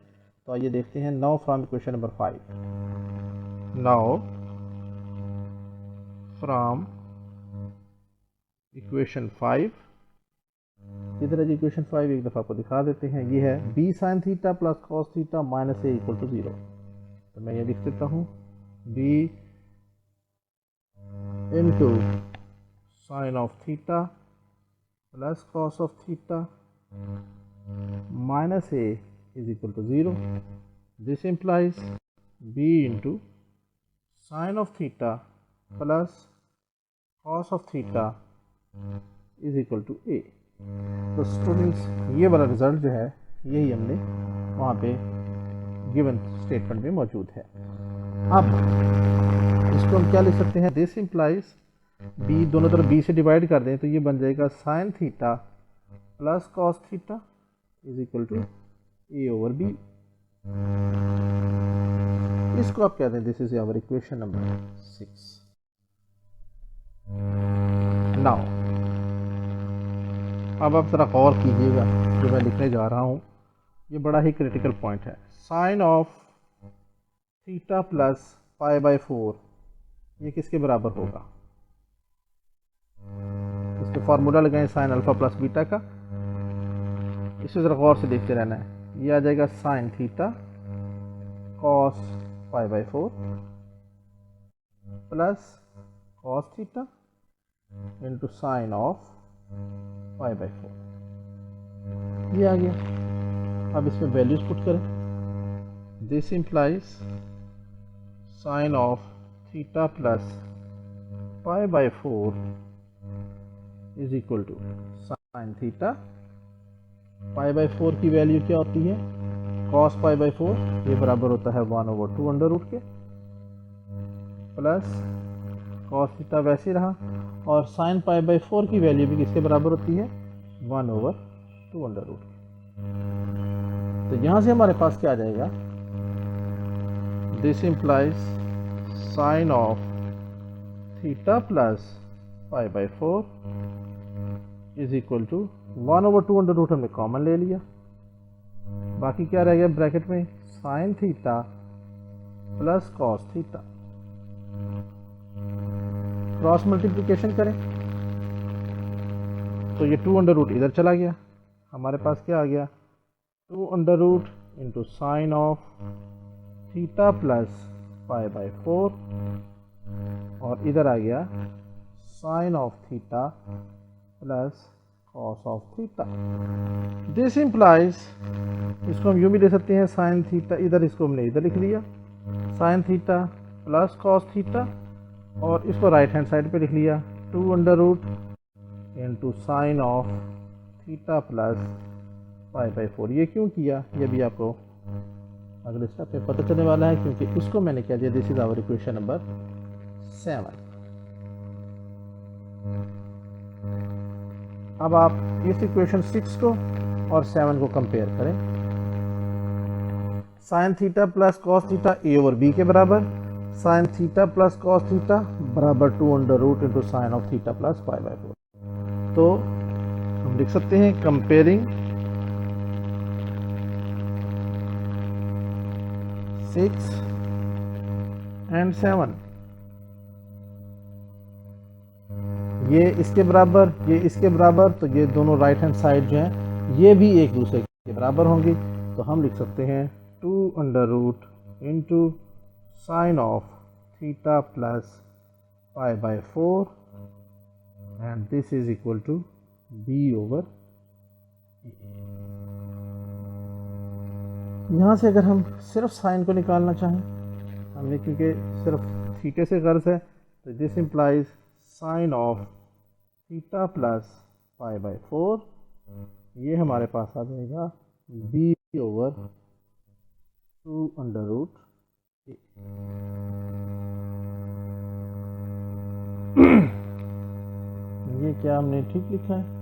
तो आइए देखते हैं now from equation number 5, now from equation 5, इधर इक्वेशन 5 एक दफ़ा आपको दिखा देते हैं। ये है b sin theta plus cos theta minus a equal to 0। तो मैं ये लिख देता हूँ b into sine of theta plus cos of theta minus a is equal to 0। This implies b into sine of theta plus cos of theta is equal to a। तो students ये वाला result जो है यही हमने वहाँ पे given statement में मौजूद है। अब इसको हम क्या लिख सकते हैं, दिस इम्प्लाइज b, दोनों तरफ b से डिवाइड कर दें तो ये बन जाएगा sine theta plus cos theta is equal to a over b। इसको आप कहते हैं this is our equation number 6। Now अब आप ज़रा गौर कीजिएगा जो मैं लिखने जा रहा हूँ, ये बड़ा ही क्रिटिकल पॉइंट है। साइन ऑफ थीटा प्लस π/4 ये किसके बराबर होगा, इसके फार्मूला लगाएं साइन अल्फा प्लस बीटा का। इसे ज़रा गौर से देखते रहना है। ये आ जाएगा sine theta cos pi by 4 plus cos theta into sine of pi by 4। ये आ गया। अब इसमें वैल्यूज पुट करें। This implies sine of theta plus pi by 4 is equal to sine theta. Pi by 4 की वैल्यू क्या होती है? कॉस पाई बाई 4, ये बराबर होता है 1/2 अंडर रूट के, प्लस कॉस थीटा वैसे ही रहा, और साइन पाई बाई 4 की वैल्यू भी किसके बराबर होती है? 1/2 अंडर रूट के। तो यहाँ से हमारे पास क्या आ जाएगा? This implies sine of theta plus pi by 4 is equal to 1/2 under root हमने कॉमन ले लिया, बाकी क्या रह गया ब्रैकेट में? Sine theta plus cos theta. Cross multiplication करें तो ये 2 अंडर रूट इधर चला गया, हमारे पास क्या आ गया? 2 under root into sine of theta plus pi by 4, और इधर आ गया sine of theta plus cos of theta. This implies, इसको हम यूं भी ले सकते हैं, साइन थीटा, इधर इसको हमने इधर लिख लिया, sine theta plus cos theta, और इसको राइट हैंड साइड पे लिख लिया 2 under root into sine of theta plus pi by 4। ये क्यों किया, ये भी आपको अगले स्टेप में पता चलने वाला है, क्योंकि उसको मैंने क्या दिया? This is our equation number 7। अब आप इस इक्वेशन 6 को और 7 को कंपेयर करें। Sine theta plus cos theta A over B के बराबर, sine theta plus cos theta बराबर 2 under root into sine of theta plus pi by 4। तो हम लिख सकते हैं कंपेयरिंग 6 एंड 7, ये इसके बराबर, ये इसके बराबर, तो ये दोनों राइट हैंड साइड जो हैं ये भी एक दूसरे के बराबर होंगी। तो हम लिख सकते हैं 2 under root into sine of theta plus pi by 4 and this is equal to B over. यहाँ से अगर हम सिर्फ साइन को निकालना चाहें, हमने क्योंकि सिर्फ थीटे से गर्ज है, तो this implies sine of theta plus pi by 4, ये हमारे पास आ जाएगा बी ओवर 2 अंडर रूट। ये क्या हमने ठीक लिखा है?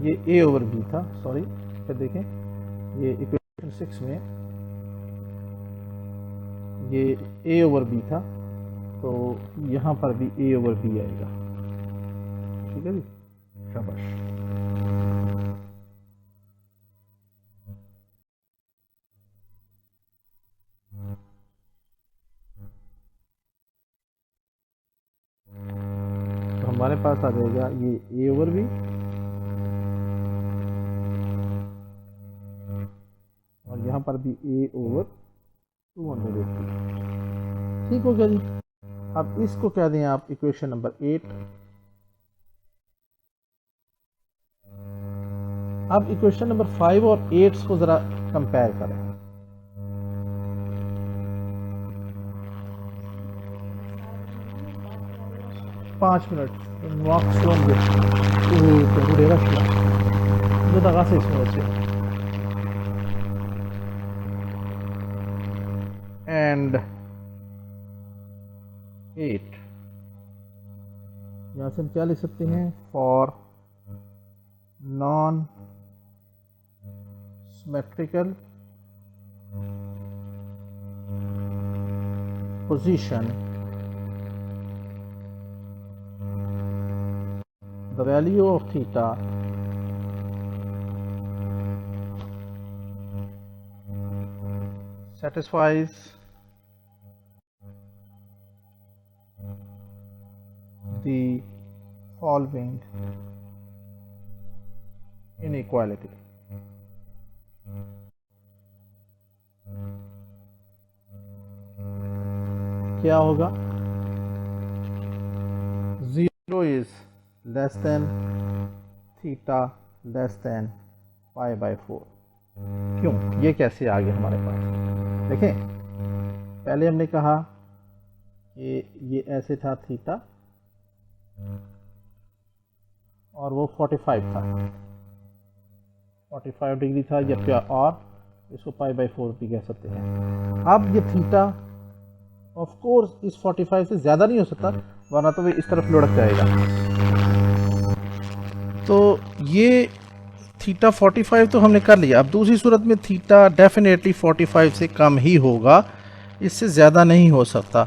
ये ए ओवर बी था, सॉरी, फिर देखें, ये इक्वेशन 6 में ये ए ओवर बी था, तो यहाँ पर भी ए ओवर बी आएगा। ठीक है जी, शाबाश। तो हमारे पास आ जाएगा ये ए ओवर बी, और यहाँ पर भी ए ओवर 2 अंडर रूट बी। ठीक हो गया जी। अब इसको क्या दें आप? Equation number 8। अब इक्वेशन नंबर 5 और 8 को जरा कंपेयर करें। पाँच मिनट वॉक्स होंगे जो दगा से इसमें एंड 8, यहाँ से हम क्या लिख सकते हैं? For non symmetrical position, the value of theta satisfies the following inequality. क्या होगा? 0 is less then theta less than pi by 4। क्यों? ये कैसे आ गया हमारे पास? देखें, पहले हमने कहा कि ये ऐसे था थीटा और वो 45 था, 45 डिग्री था या क्या, और इसको पाई बाय 4 भी कह सकते हैं। अब ये थीटा ऑफ कोर्स इस 45 से ज़्यादा नहीं हो सकता, वरना तो वो इस तरफ लुढ़क जाएगा। तो ये थीटा 45 तो हमने कर लिया। अब दूसरी सूरत में थीटा डेफिनेटली 45 से कम ही होगा, इससे ज़्यादा नहीं हो सकता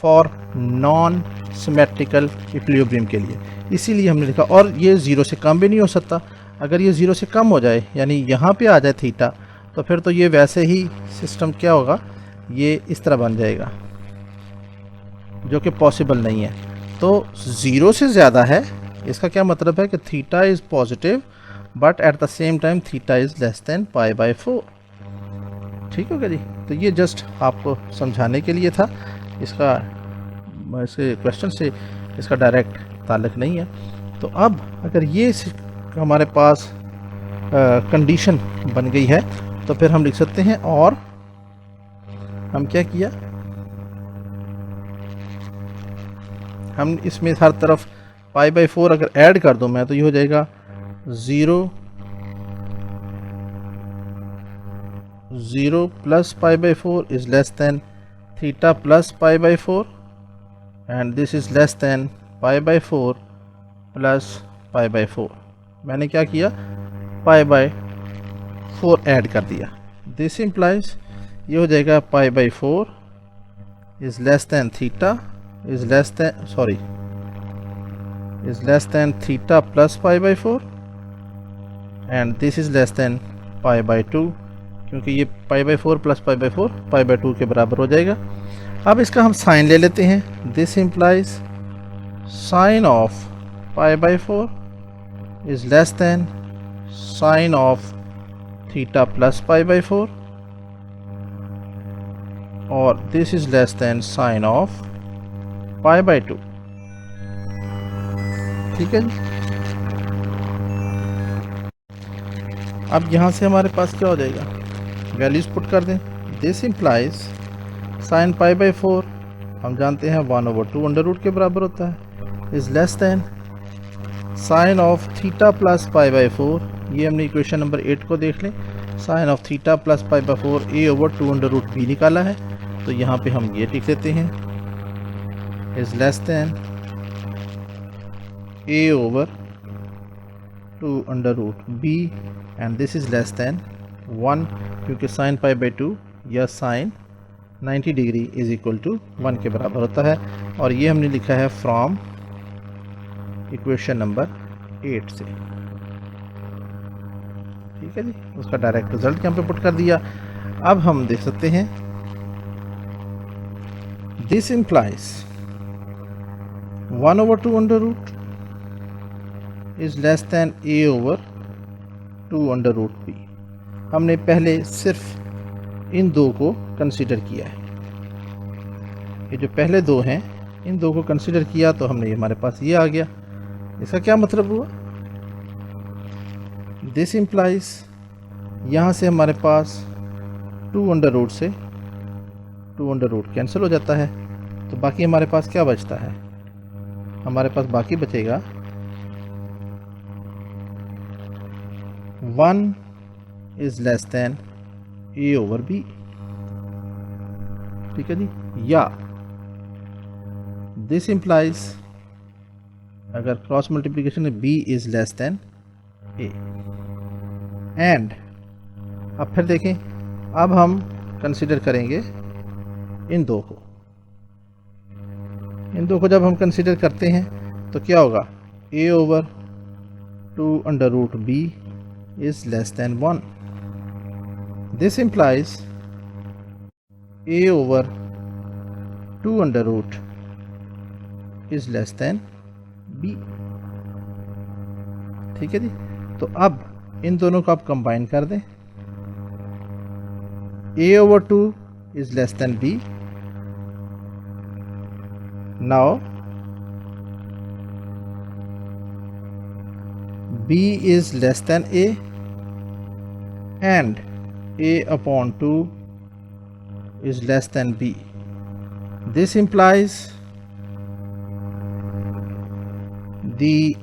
फॉर नॉन सिमेट्रिकल इक्विलिब्रियम के लिए, इसीलिए हमने लिखा। और ये 0 से कम भी नहीं हो सकता। अगर ये 0 से कम हो जाए, यानी यहाँ पे आ जाए थीटा, तो फिर तो ये वैसे ही सिस्टम क्या होगा, ये इस तरह बन जाएगा, जो कि पॉसिबल नहीं है। तो 0 से ज़्यादा है, इसका क्या मतलब है कि theta is positive but at the same time theta is less than pi by 4। ठीक होगा जी। तो ये जस्ट आपको समझाने के लिए था, इसका इसके क्वेश्चन से इसका डायरेक्ट ताल्लुक नहीं है। तो अब अगर ये हमारे पास कंडीशन बन गई है, तो फिर हम लिख सकते हैं, और हम क्या किया, हम इसमें हर तरफ पाई बाय 4 अगर ऐड कर दूं मैं, तो ये हो जाएगा 0 plus pi by 4 is less then theta plus pi by 4 and this is less than pi by 4 plus pi by 4। मैंने क्या किया, पाई बाय 4 ऐड कर दिया। दिस इम्प्लाइज ये हो जाएगा pi by 4 is less then theta is less then is less than theta plus pi by 4 and this is less than pi by 2, क्योंकि ये pi by 4 plus pi by 4 pi by 2 के बराबर हो जाएगा। अब इसका हम साइन ले लेते हैं। this implies sin of pi by 4 is less than sin of theta plus pi by 4 और this is less than sin of pi by 2। ठीक है जी। अब यहाँ से हमारे पास क्या हो जाएगा, वैल्यूज पुट कर दें। This implies sign pi by 4 हम जानते हैं 1/2 अंडर रूट के बराबर होता है, is less than sine of theta plus pi by 4। ये हमने इक्वेशन नंबर 8 को देख लें। Sine of theta plus pi by 4 a/2 under root b निकाला है, तो यहाँ पे हम ये लिख देते हैं, is less than a/2 under root b and this is less than 1, क्योंकि साइन पाई बाई 2 या sine 90 degree is equal to 1 के बराबर होता है। और ये हमने लिखा है फ्रॉम इक्वेशन नंबर 8 से। ठीक है जी, उसका डायरेक्ट रिजल्ट यहाँ पे पुट कर दिया। अब हम देख सकते हैं, this implies 1/2 under root is less than a/2 under root b। हमने पहले सिर्फ इन दो को कंसीडर किया है, ये जो पहले दो हैं इन दो को कंसीडर किया, तो हमने हमारे पास ये आ गया। इसका क्या मतलब हुआ, दिस इम्प्लाइज यहाँ से हमारे पास 2 अंडर रूट से 2 अंडर रूट कैंसिल हो जाता है, तो बाकी हमारे पास क्या बचता है, हमारे पास बाकी बचेगा 1 इज लेस देन a/b। ठीक है जी, या दिस इम्प्लाइज अगर क्रॉस मल्टीप्लिकेशन में b is less then a and अब फिर देखें, अब हम कंसीडर करेंगे इन दो को। इन दो को जब हम कंसीडर करते हैं तो क्या होगा, a/2 under root b is less than 1. This implies a/2 under root is less than b। ठीक है जी। तो अब इन दोनों को आप कंबाइन कर दें। a/2 is less than b. Now b is less than a and a/2 is less than b. This implies the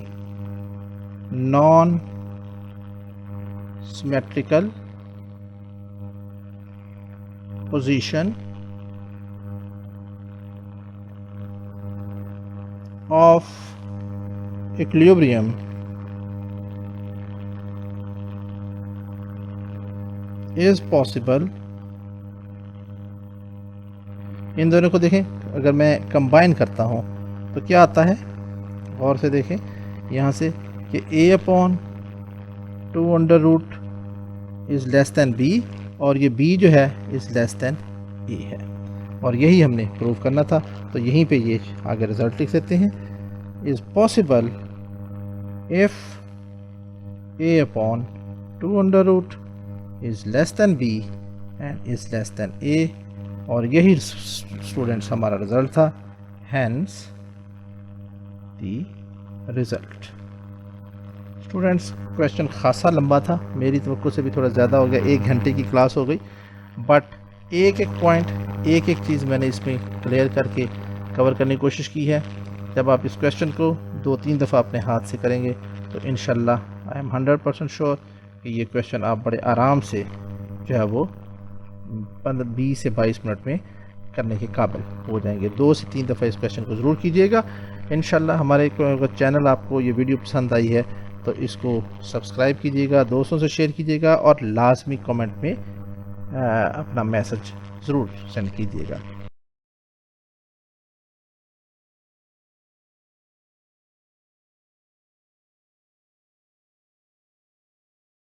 non-symmetrical position of equilibrium is possible। इन दोनों को देखें, अगर मैं कंबाइन करता हूँ तो क्या आता है, और से देखें यहाँ से कि a/2 under root is less than b और ये b जो है इज़ लेस दैन a है, और यही हमने प्रूव करना था। तो यहीं पे ये आगे रिजल्ट लिख देते हैं, is possible if a/2 under root is less than b and is less than a, और यही स्टूडेंट्स हमारा रिजल्ट था, hence the result. Students question खासा लंबा था, मेरी तवक्को से भी थोड़ा ज़्यादा हो गया, 1 घंटे की क्लास हो गई, बट एक एक पॉइंट एक एक चीज़ मैंने इसमें क्लियर करके कवर करने की कोशिश की है। जब आप इस क्वेश्चन को 2-3 दफ़ा अपने हाथ से करेंगे तो इंशाल्लाह आई एम 100% श्योर कि ये क्वेश्चन आप बड़े आराम से जो है वो 20 से 22 मिनट में करने के काबिल हो जाएंगे। 2 से 3 दफ़ा इस क्वेश्चन को ज़रूर कीजिएगा इंशाल्लाह। हमारे चैनल आपको ये वीडियो पसंद आई है तो इसको सब्सक्राइब कीजिएगा, दोस्तों से शेयर कीजिएगा और लाजमी कमेंट में अपना मैसेज ज़रूर सेंड कीजिएगा।